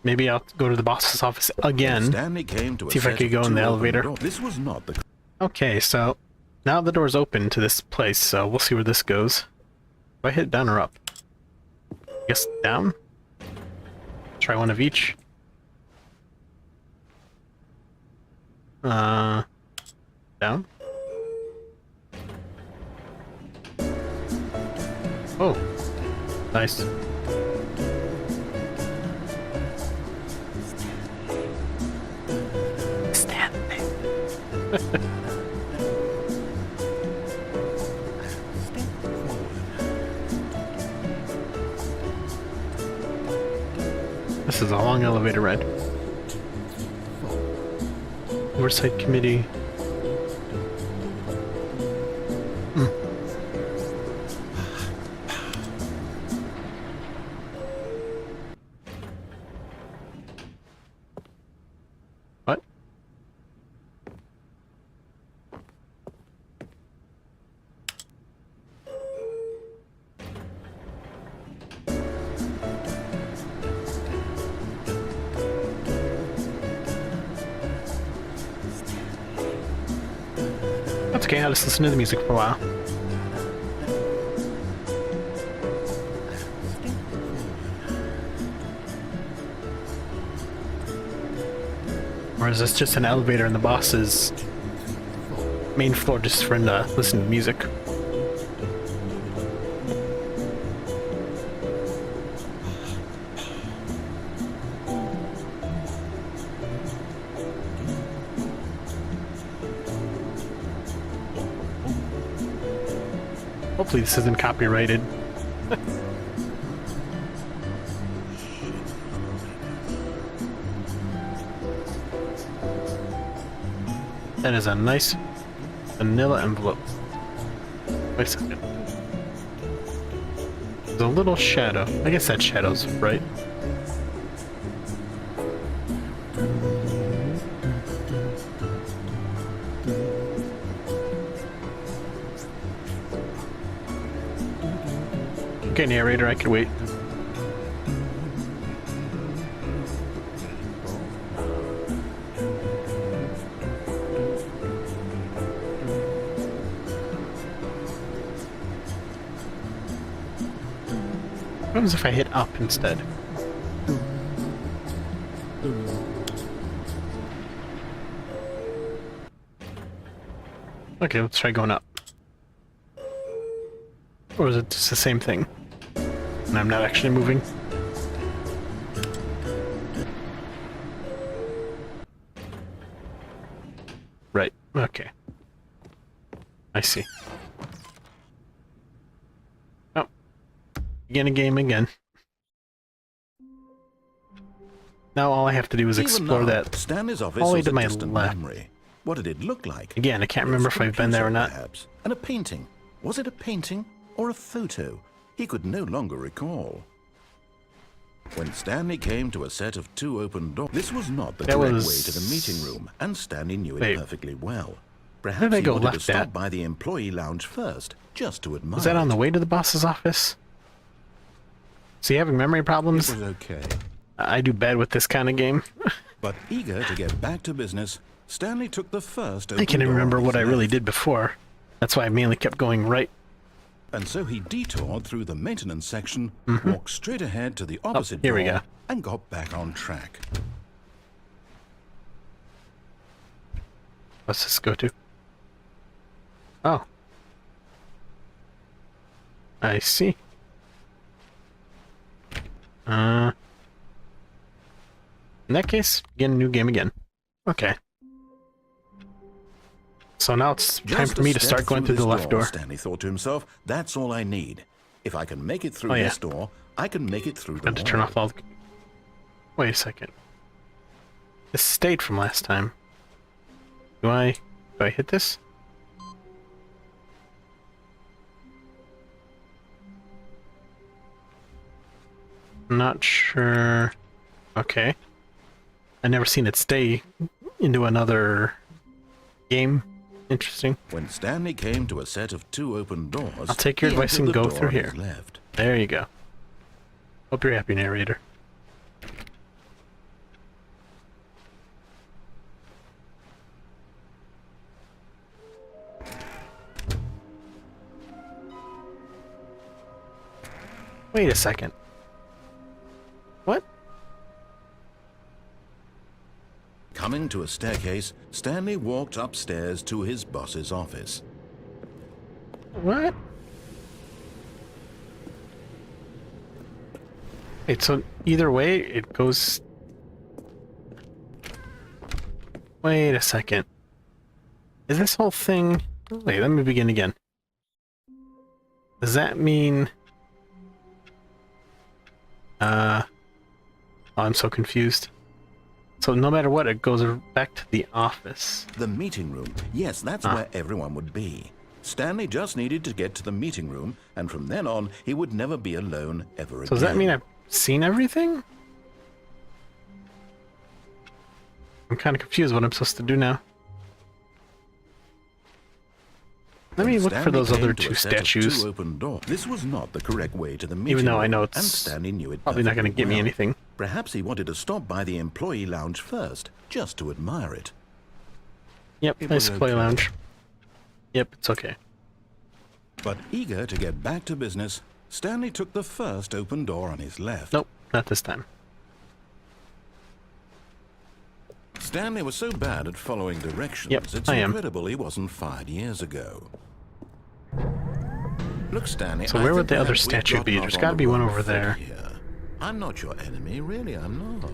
Maybe I'll go to the boss's office again. Stanley came to a See if I set could of go in the 2 open elevator. doors. This was not the... Okay, so now the door's open to this place, so we'll see where this goes. Do I hit down or up? I guess down? Try one of each. Down? Oh, nice. Stanley. This is a long elevator ride. Oversight Committee. What? That's okay, I'll just listen to the music for a while. Or is this just an elevator in the boss's main floor just for him to listen to music? Hopefully this isn't copyrighted. That is a nice vanilla envelope. Wait a second. There's a little shadow. I guess that shadow's right. Okay, narrator, I can wait. What happens if I hit up instead? Okay, let's try going up. Or is it just the same thing? And I'm not actually moving? Right, okay. I see. Oh. Begin a game again. Now all I have to do is explore that Stanley's office all the way was to a my distant left. memory. What did it look like? Again, I can't remember if I've been there or not. Perhaps. And a painting. Was it a painting or a photo? He could no longer recall. When Stanley came to a set of 2 open doors, this was not the correct way to the meeting room, and Stanley knew it perfectly well. Perhaps he wanted to stop by the employee lounge first, just to admire. Was that on the way to the boss's office? Is he having memory problems? It was okay. I do bad with this kind of game. But eager to get back to business, Stanley took the first open I can't even door remember on what I his really left. did before. That's why I mainly kept going right. And so he detoured through the maintenance section, walked straight ahead to the opposite here door, we go. and got back on track. What's this go to? Oh. I see. In that case, begin a new game again. Okay. So now it's time Just for a me to step start going through this the left door. Stanley thought to himself, that's all I need. If I can make it through Oh, yeah. this door, I can make it through the Got to turn off all the... Wait a second. This stayed from last time. Do I hit this? Not sure. Okay. I never seen it stay into another game. Interesting. When Stanley came to a set of 2 open doors, I'll take your he advice entered and the go door through on here. his left. There you go. Hope you're happy, narrator. Wait a second. What? Coming to a staircase, Stanley walked upstairs to his boss's office. What? Wait, so either way, it goes... Wait a second. Is this whole thing... Wait, let me begin again. Does that mean... Oh, I'm so confused. So no matter what, it goes back to the office. The meeting room. Yes, that's where everyone would be. Stanley just needed to get to the meeting room, and from then on, he would never be alone ever again. So does that mean I've seen everything? I'm kind of confused what I'm supposed to do now. Let me look for those other 2 statues. This was not the correct way to the meeting Even though I know room, it's and Stanley knew it probably not going to perfectly get me well. anything. Perhaps he wanted to stop by the employee lounge first, just to admire it. Yep, It nice was play okay. lounge. Yep, it's okay. But eager to get back to business, Stanley took the first open door on his left. Nope, not this time. Stanley was so bad at following directions, Yep, it's I am. incredible he wasn't fired years ago. Look, Stanley, So I where think would the other perhaps we've statue be? gotten There's off gotta on be the one wrong over foot there. here. I'm not your enemy, really, I'm not.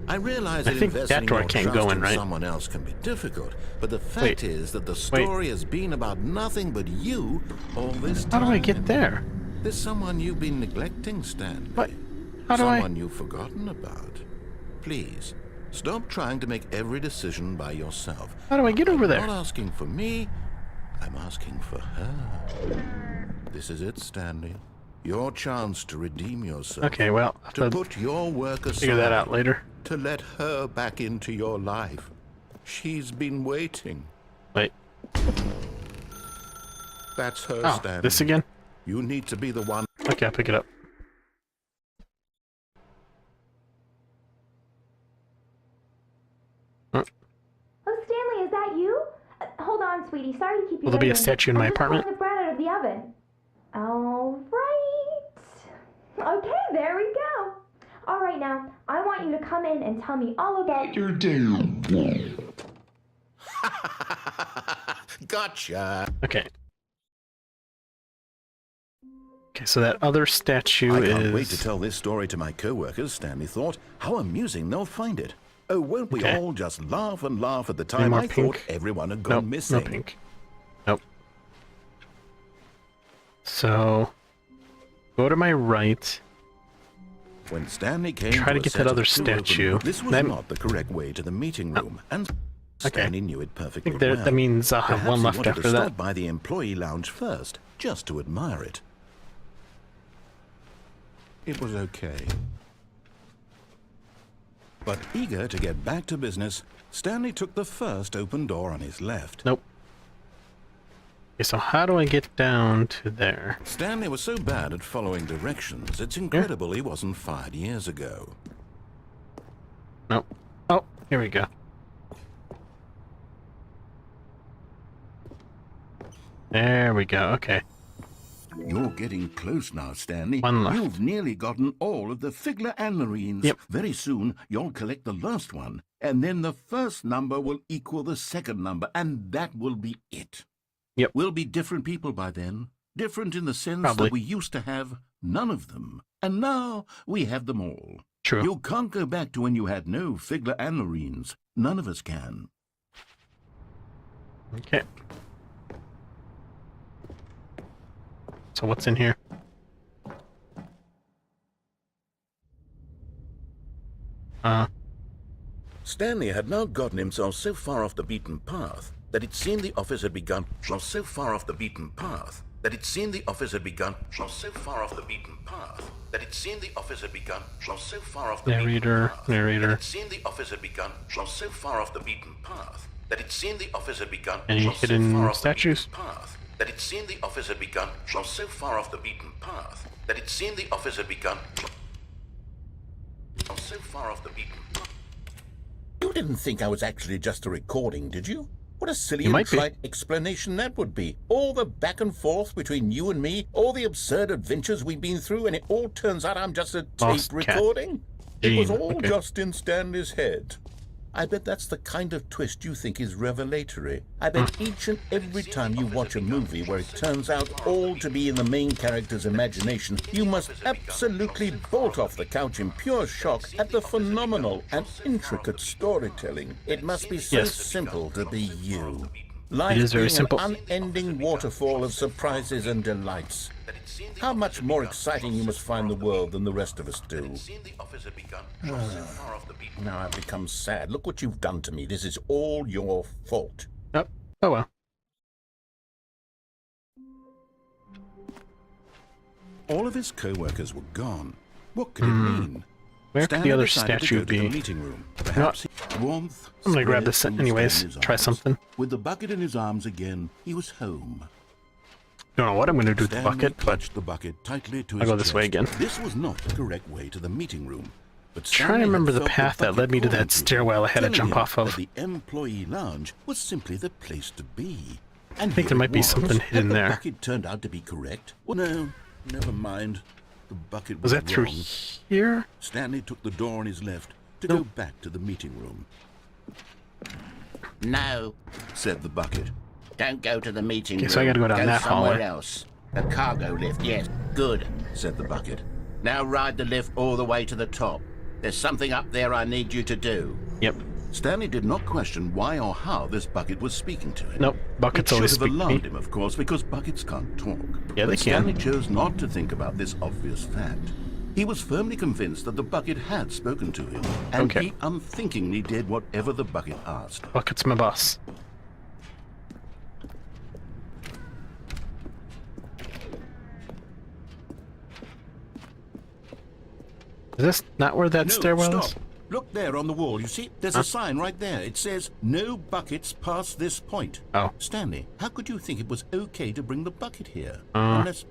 I realize I that think investing that door I your can't trust go in, right? someone else can be difficult, but the fact Wait. is that the story has been about nothing but you all this How time. do I get there? There's someone you've been neglecting, Stanley. What? How do Someone you've forgotten about. Please, stop trying to make every decision by yourself. How do I get over I'm there? not asking for me, I'm asking for her. This is it, Stanley. Your chance to redeem yourself. Okay, well, I'll To have to put your work aside. figure that out later. To let her back into your life. She's been waiting. Wait. That's her, Oh, Stanley. this again? You need to be the one. Okay, I'll pick it up. Oh, Stanley, is that you? Hold on, sweetie. Sorry to keep you Will there be a waiting. statue in my I'm just apartment? pulling the bread out of the oven. All right. Okay, there we go. All right, now, I want you to come in and tell me all about your day. Gotcha. Okay. Okay, so that other statue I is... can't wait to tell this story to my co-workers, Stanley thought. How amusing they'll find it. Oh, won't we Okay. all just laugh and laugh at the time more I pink? thought everyone had Nope, gone missing. no pink. Nope. So, go to my right. When Stanley came Try to a get set that other of 2 open statue. doors, this was That- not the correct way to the meeting room, and Okay. Stanley knew it I perfectly think that well. means I'll have Perhaps one he left wanted after to that. stop by the employee lounge first, just to admire it. It was okay. But eager to get back to business, Stanley took the first open door on his left. Nope. Okay, so how do I get down to there? Stanley was so bad at following directions, it's incredible he wasn't fired years ago. Nope. Oh, here we go. There we go, okay. You're getting close now, Stanley. One left. You've nearly gotten all of the Figler Anmarines. Yep. Very soon, you'll collect the last one, and then the first number will equal the second number, and that will be it. Yep. We'll be different people by then. Different in the sense Probably. that we used to have none of them, and now we have them all. True. You can't go back to when you had no Figler Anmarines. None of us can. Okay. So what's in here? Stanley had now gotten himself so far off the beaten path that it seemed the office had begun. So far off the beaten path that it seemed the office had begun. So far off the beaten path that it seemed the office had begun. So far off the Narrator. It seemed the office had begun. So far off the beaten path that it seemed the office had begun. Any hidden statues? That it seemed the office had begun. So far off the beaten path that it seemed the office had begun. So far off the beaten path. You didn't think I was actually just a recording, did you? What a silly and trite explanation that would be. All the back and forth between you and me, all the absurd adventures we've been through, and it all turns out I'm just a tape recording? It was all just in Stanley's head. I bet that's the kind of twist you think is revelatory. I bet each and every time you watch a movie where it turns out all to be in the main character's imagination, you must absolutely bolt off the couch in pure shock at the phenomenal and intricate storytelling. It must be so simple to be you. Life is very simple. An unending waterfall of surprises and delights. How much more exciting you must find the world than the rest of us do. Now I've become sad. Look what you've done to me. This is all your fault. Oh well. All of his co-workers were gone. What could it mean? Where could the other statue be? Meeting room. Perhaps warmth. I'm gonna grab this anyways. Try something. With the bucket in his arms again, he was home. Don't know what I'm gonna do with the Stanley bucket, but clutched the bucket tightly to I'll his go this way chest. again. This was not the correct way to the meeting room. But trying Stanley to remember had the felt path that bucket led me to calling that stairwell I had to telling jump him off of. that the employee lounge was simply the place to be. And I think here there might it be was. something hidden Had the there. bucket turned out to be correct? Well, no, never mind. The bucket Was that through wrong. here? Stanley took the door on his left to go back to the meeting room. No, Said the bucket. don't go to the meeting room. so I gotta go down that somewhere hallway. else. The cargo lift, yes. Good. Said the bucket. Now ride the lift all the way to the top. There's something up there I need you to do. Yep. Stanley did not question why or how this bucket was speaking to him. Nope. Buckets It always should have speak to alarmed me. him, of course, because buckets can't talk. Yeah, they but can. Stanley chose not to think about this obvious fact. He was firmly convinced that the bucket had spoken to him, and Okay. he unthinkingly did whatever the bucket asked. Bucket's my boss. Is this not where that No, stairwell stop. is? Look there on the wall, you see? There's a sign right there. It says, "No buckets past this point." Oh. Stanley, how could you think it was okay to bring the bucket here? Unless...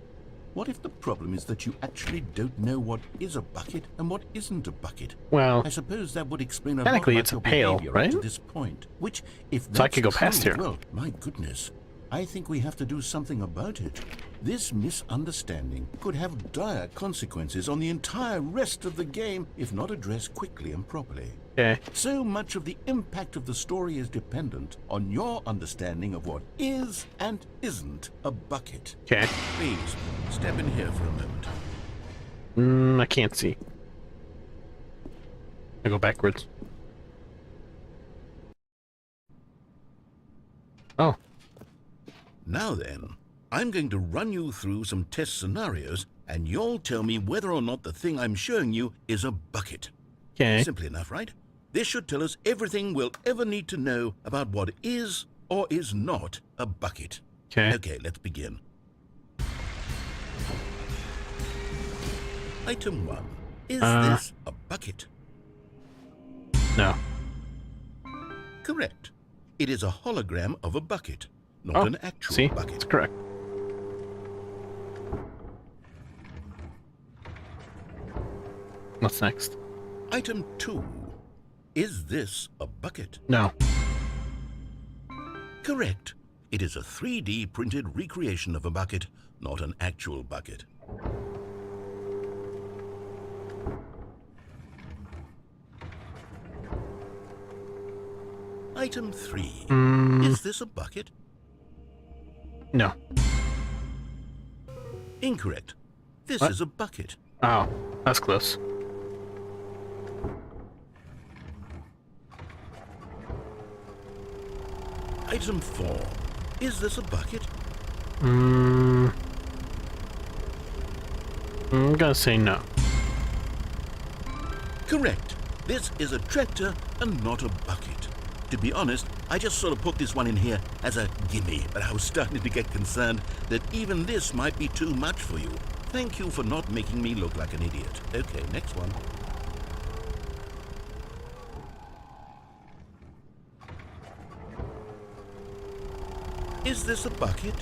What if the problem is that you actually don't know what is a bucket and what isn't a bucket? Well, I suppose that would explain a lot technically about it's a your pail, behavior right? up to this point. Which, if that's So I could go past true, here. well, my goodness, I think we have to do something about it. This misunderstanding could have dire consequences on the entire rest of the game if not addressed quickly and properly. okay. So much of the impact of the story is dependent on your understanding of what is and isn't a bucket. Okay. Please, step in here for a moment. I can't see. I go backwards. Oh. Now then, I'm going to run you through some test scenarios, and you'll tell me whether or not the thing I'm showing you is a bucket. Okay. Simply enough, right? This should tell us everything we'll ever need to know about what is or is not a bucket. Okay. Okay, let's begin. Item 1. Is this a bucket? No. Correct. It is a hologram of a bucket, not an actual See? bucket. It's correct. What's next? Item 2. Is this a bucket? No. Correct. It is a 3D printed recreation of a bucket, not an actual bucket. Item 3. Is this a bucket? No. Incorrect. This What? is a bucket. Oh, that's close. Item 4. Is this a bucket? I'm gonna say no. Correct. This is a tractor and not a bucket. To be honest, I just sort of put this one in here as a gimme, but I was starting to get concerned that even this might be too much for you. Thank you for not making me look like an idiot. Okay, next one. Is this a bucket?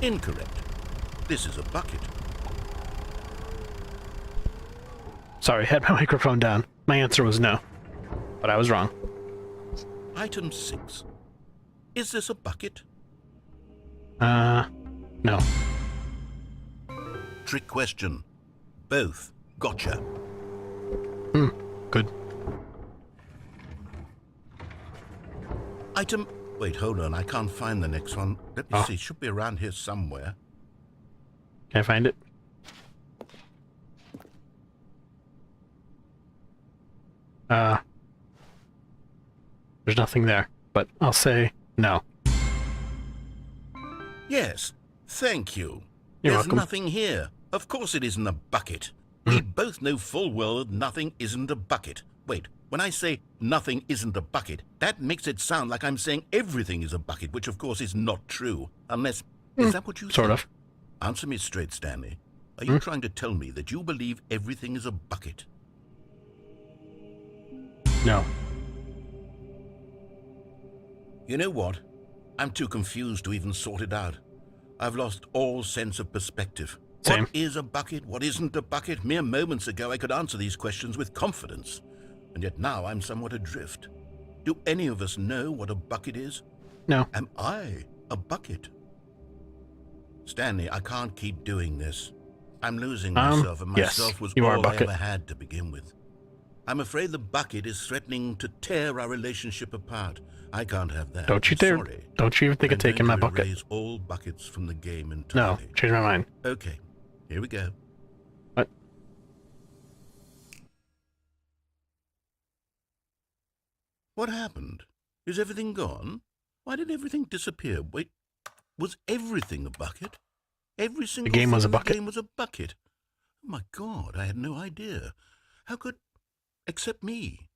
Incorrect. This is a bucket. Sorry, I had my microphone down. My answer was no, but I was wrong. Item 6. Is this a bucket? No. Trick question. Both. Gotcha. Good. Item... Wait, hold on. I can't find the next one. Let me see. It should be around here somewhere. Can I find it? There's nothing there, but I'll say no. Yes. Thank you. You're There's welcome. nothing here. Of course it isn't a bucket. We both know full well that nothing isn't a bucket. Wait, when I say nothing isn't a bucket, that makes it sound like I'm saying everything is a bucket, which of course is not true. Unless... Is that what you Sort think? of. Answer me straight, Stanley. Are you trying to tell me that you believe everything is a bucket? No. You know what? I'm too confused to even sort it out. I've lost all sense of perspective. Same. What is a bucket? What isn't a bucket? Mere moments ago I could answer these questions with confidence. And yet now I'm somewhat adrift. Do any of us know what a bucket is? No. Am I a bucket? Stanley, I can't keep doing this. I'm losing myself, and yes, myself was you are a all I bucket. ever had to begin with. I'm afraid the bucket is threatening to tear our relationship apart. I can't have that. Don't you I'm dare. sorry. Don't you even think of I'm taking going my to bucket. erase all buckets from the game No, entirely. change my mind. Okay, here we go. What? What happened? Is everything gone? Why did everything disappear? Wait, was everything a bucket? Every single game was thing a in the bucket. game was a bucket. Oh my God, I had no idea. How could... Except me.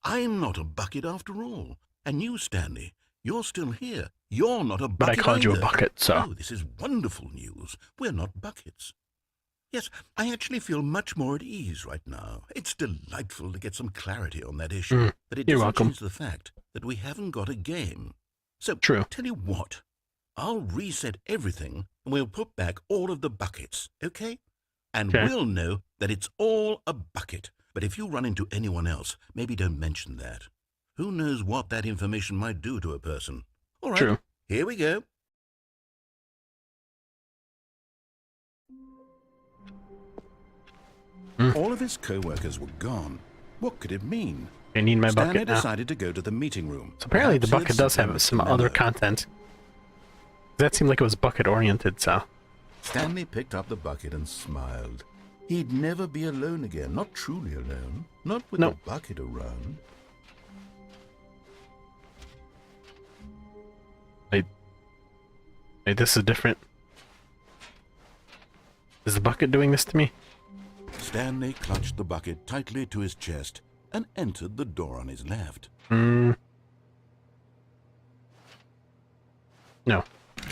I'm not a bucket after all. And you, Stanley, you're still here. You're not a bucket But I called you a either. bucket, so... Oh, this is wonderful news. We're not buckets. Yes, I actually feel much more at ease right now. It's delightful to get some clarity on that issue. But it You're doesn't welcome. change the fact that we haven't got a game. So, True. tell you what. I'll reset everything and we'll put back all of the buckets, okay? And Okay. we'll know that it's all a bucket. But if you run into anyone else, maybe don't mention that. Who knows what that information might do to a person? All right, True. here we go. All of his co-workers were gone. What could it mean? I need my Stanley bucket now. decided to go to the meeting room. So apparently the Perhaps bucket he'd does have something some to other remember. content. That seemed like it was bucket oriented, so... Stanley picked up the bucket and smiled. He'd never be alone again, not truly alone, not with No. the bucket around. Wait, this is different. Is the bucket doing this to me? Stanley clutched the bucket tightly to his chest and entered the door on his left. No.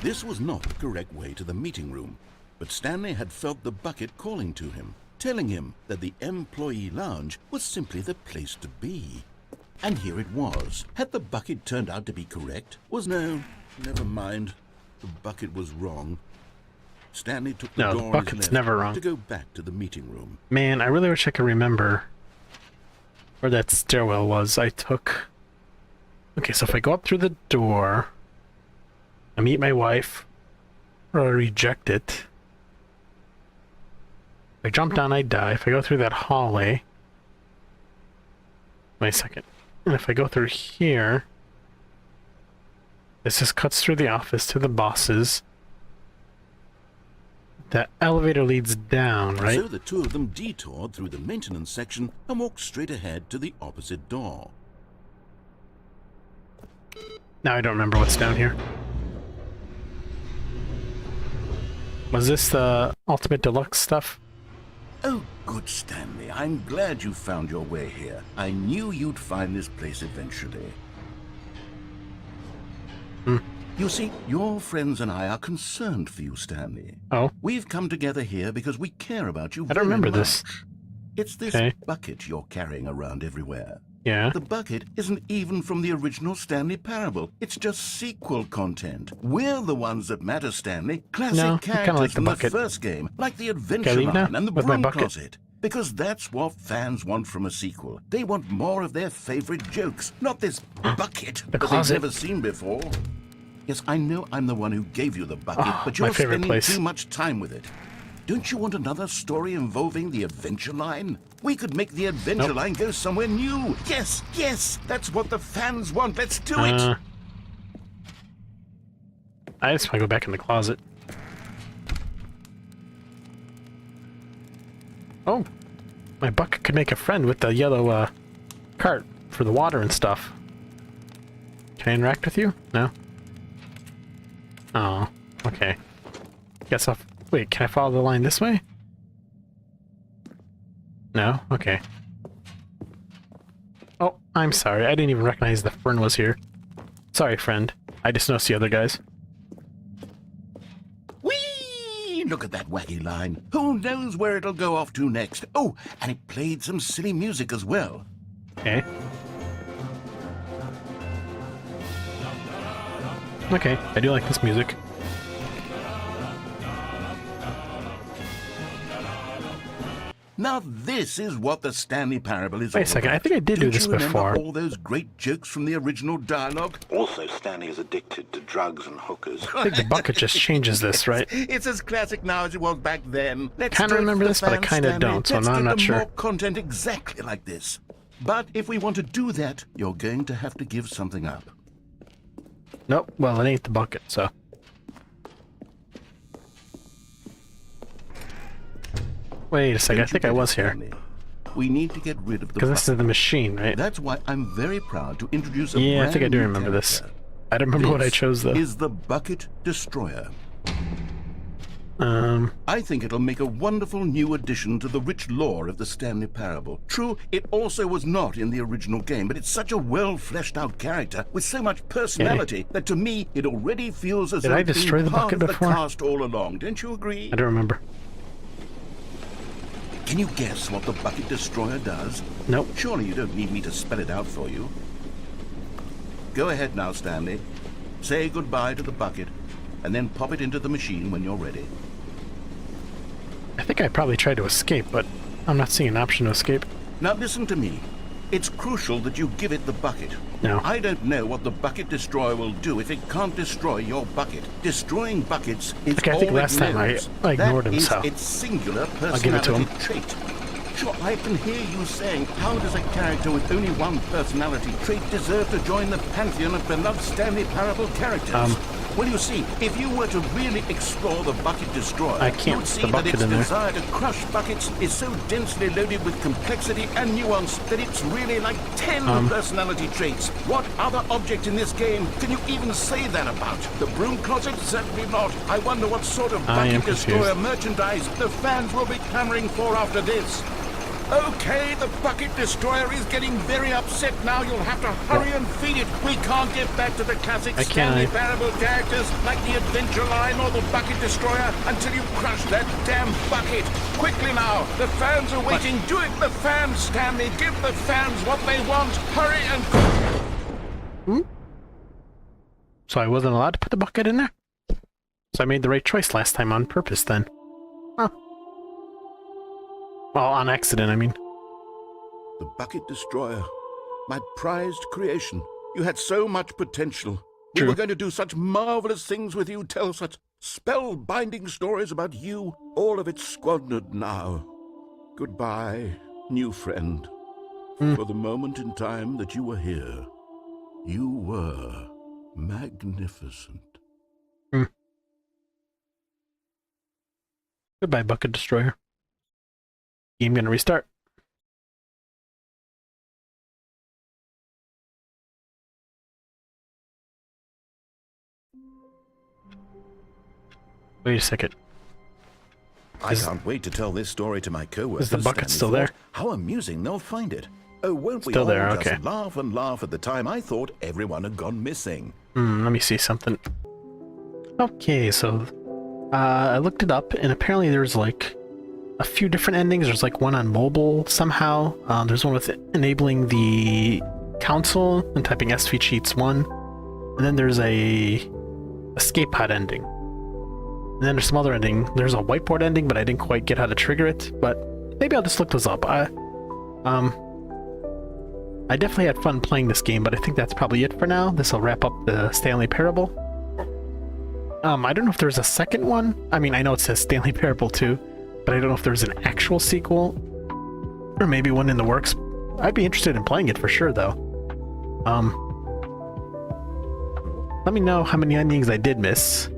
This was not the correct way to the meeting room, but Stanley had felt the bucket calling to him, telling him that the employee lounge was simply the place to be. And here it was. Had the bucket turned out to be correct? No, never mind. The bucket was wrong. Stanley took the No, the door on his bucket's left never wrong. to go back to the meeting room. Man, I really wish I could remember where that stairwell was. I took... Okay, so if I go up through the door, I meet my wife, or I reject it. If I jump down, I die. If I go through that hallway... Wait a second. And if I go through here... This just cuts through the office to the bosses. That elevator leads down, right? So the two of them detoured through the maintenance section and walked straight ahead to the opposite door. Now I don't remember what's down here. Was this the Ultimate Deluxe stuff? Oh, good, Stanley. I'm glad you found your way here. I knew you'd find this place eventually. You see, your friends and I are concerned for you, Stanley. Oh. We've come together here because we care about you I don't remember this. It's this Okay. bucket you're carrying around everywhere. Yeah. The bucket isn't even from the original Stanley Parable. It's just sequel content. We're the ones that matter, Stanley. Classic No, I kinda characters like the from the bucket. first game, like the Adventure Can I leave now? Line and the With my Broom bucket? Closet. Because that's what fans want from a sequel. They want more of their favorite jokes, not this bucket that they've closet. never seen before. Yes, I know I'm the one who gave you the bucket, Oh, but my you're favorite spending place. too much time with it. Don't you want another story involving the Adventure Line? We could make the Adventure Nope. Line go somewhere new. Yes, yes, that's what the fans want. Let's do it. I just want to go back in the closet. Oh, my bucket could make a friend with the yellow cart for the water and stuff. Can I interact with you? No? Oh, okay. Guess I'll... Wait, can I follow the line this way? No? Okay. Oh, I'm sorry. I didn't even recognize the friend was here. Sorry, friend. I just noticed the other guys. Whee! Look at that wacky line. Who knows where it'll go off to next? Oh, and it played some silly music as well. Okay. Okay, I do like this music. Now this is what the Stanley Parable is all Wait a second, I about. think I did do Don't this you remember before. all those great jokes from the original dialogue? Also, Stanley is addicted to drugs and hookers. I think the bucket just changes this, right? It's as classic now as it was back then. Let's Kinda do it remember for the this, but I fans, kinda Stanley. don't, so Let's now I'm give not them sure. more content exactly like this. But if we want to do that, you're going to have to give something up. Nope, well, it ain't the bucket, so... Wait a second, I Don't you think I get it, was here. Stanley? We need to get rid of the Because this bucket. is the machine, right? That's why I'm very proud to introduce a Yeah, I think I brand do new remember this. character. I don't remember what I This chose, though. is the Bucket Destroyer. Um, I think it'll make a wonderful new addition to the rich lore of the Stanley Parable. True, it also was not in the original game, but it's such a well-fleshed-out character with so much personality that to me it already feels as Did though I it's been destroy the part bucket of before? the cast all along. Don't you agree? I don't remember. Can you guess what the Bucket Destroyer does? Nope. Surely you don't need me to spell it out for you. Go ahead now, Stanley. Say goodbye to the bucket, and then pop it into the machine when you're ready. I think I probably tried to escape, but I'm not seeing an option to escape. Now listen to me. It's crucial that you give it the bucket. No. I don't know what the Bucket Destroyer will do if it can't destroy your bucket. Destroying buckets is Okay, I all think it last time I knows. ignored That him, is so its singular I'll give it to him. personality trait. Sure, I can hear you saying, how does a character with only one personality trait deserve to join the pantheon of beloved Stanley Parable characters? Well, you see, if you were to really explore the Bucket Destroyer, I can't you would put see the that bucket its in there. desire to crush buckets is so densely loaded with complexity and nuance that it's really like 10 personality traits. What other object in this game can you even say that about? The Broom Closet? Certainly not. I wonder what sort of I am Bucket Destroyer confused. merchandise the fans will be clamoring for after this. Okay, the Bucket Destroyer is getting very upset now. You'll have to hurry and feed it. We can't get back to the classic I Stanley can't. Parable characters like the Adventure Line or the Bucket Destroyer until you crush that damn bucket. Quickly now, the fans are waiting. Do it, the fans, Stanley. Give the fans what they want. Hurry and... So I wasn't allowed to put the bucket in there? So I made the right choice last time on purpose, then. Huh. Well, on accident, I mean. The Bucket Destroyer, my prized creation. You had so much potential. We True. were going to do such marvelous things with you, tell such spellbinding stories about you. All of it squandered now. Goodbye, new friend. For the moment in time that you were here, you were magnificent. Goodbye, Bucket Destroyer. Game gonna restart. Wait a second. I can't wait to tell this story to my co-workers. Is the bucket Stanley still thought. there? How amusing they'll find it. Oh, won't we Still all there, just okay. laugh and laugh at the time I thought everyone had gone missing. Let me see something. Okay, so I looked it up, and apparently there's like a few different endings. There's like one on mobile somehow. There's one with enabling the console and typing SV Cheats 1. And then there's a escape pod ending. And then there's some other ending. There's a whiteboard ending, but I didn't quite get how to trigger it. But maybe I'll just look those up. I definitely had fun playing this game, but I think that's probably it for now. This will wrap up the Stanley Parable. I don't know if there's a second one. I mean, I know it says Stanley Parable 2, but I don't know if there's an actual sequel, or maybe one in the works. I'd be interested in playing it for sure, though. Let me know how many endings I did miss.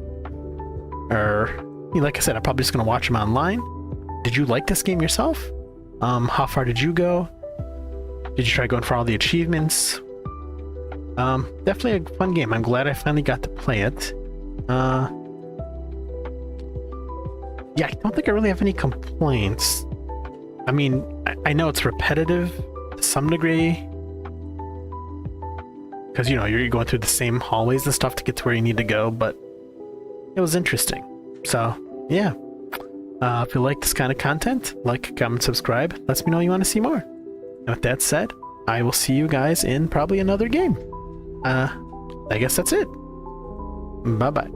Or, like I said, I'm probably just going to watch them online. Did you like this game yourself? How far did you go? Did you try going for all the achievements? Definitely a fun game. I'm glad I finally got to play it. Yeah, I don't think I really have any complaints. I mean, I know it's repetitive to some degree. Because, you're going through the same hallways and stuff to get to where you need to go, but it was interesting. So, yeah. If you like this kind of content, like, comment, subscribe. Lets me know you want to see more. And with that said, I will see you guys in probably another game. I guess that's it. Bye-bye.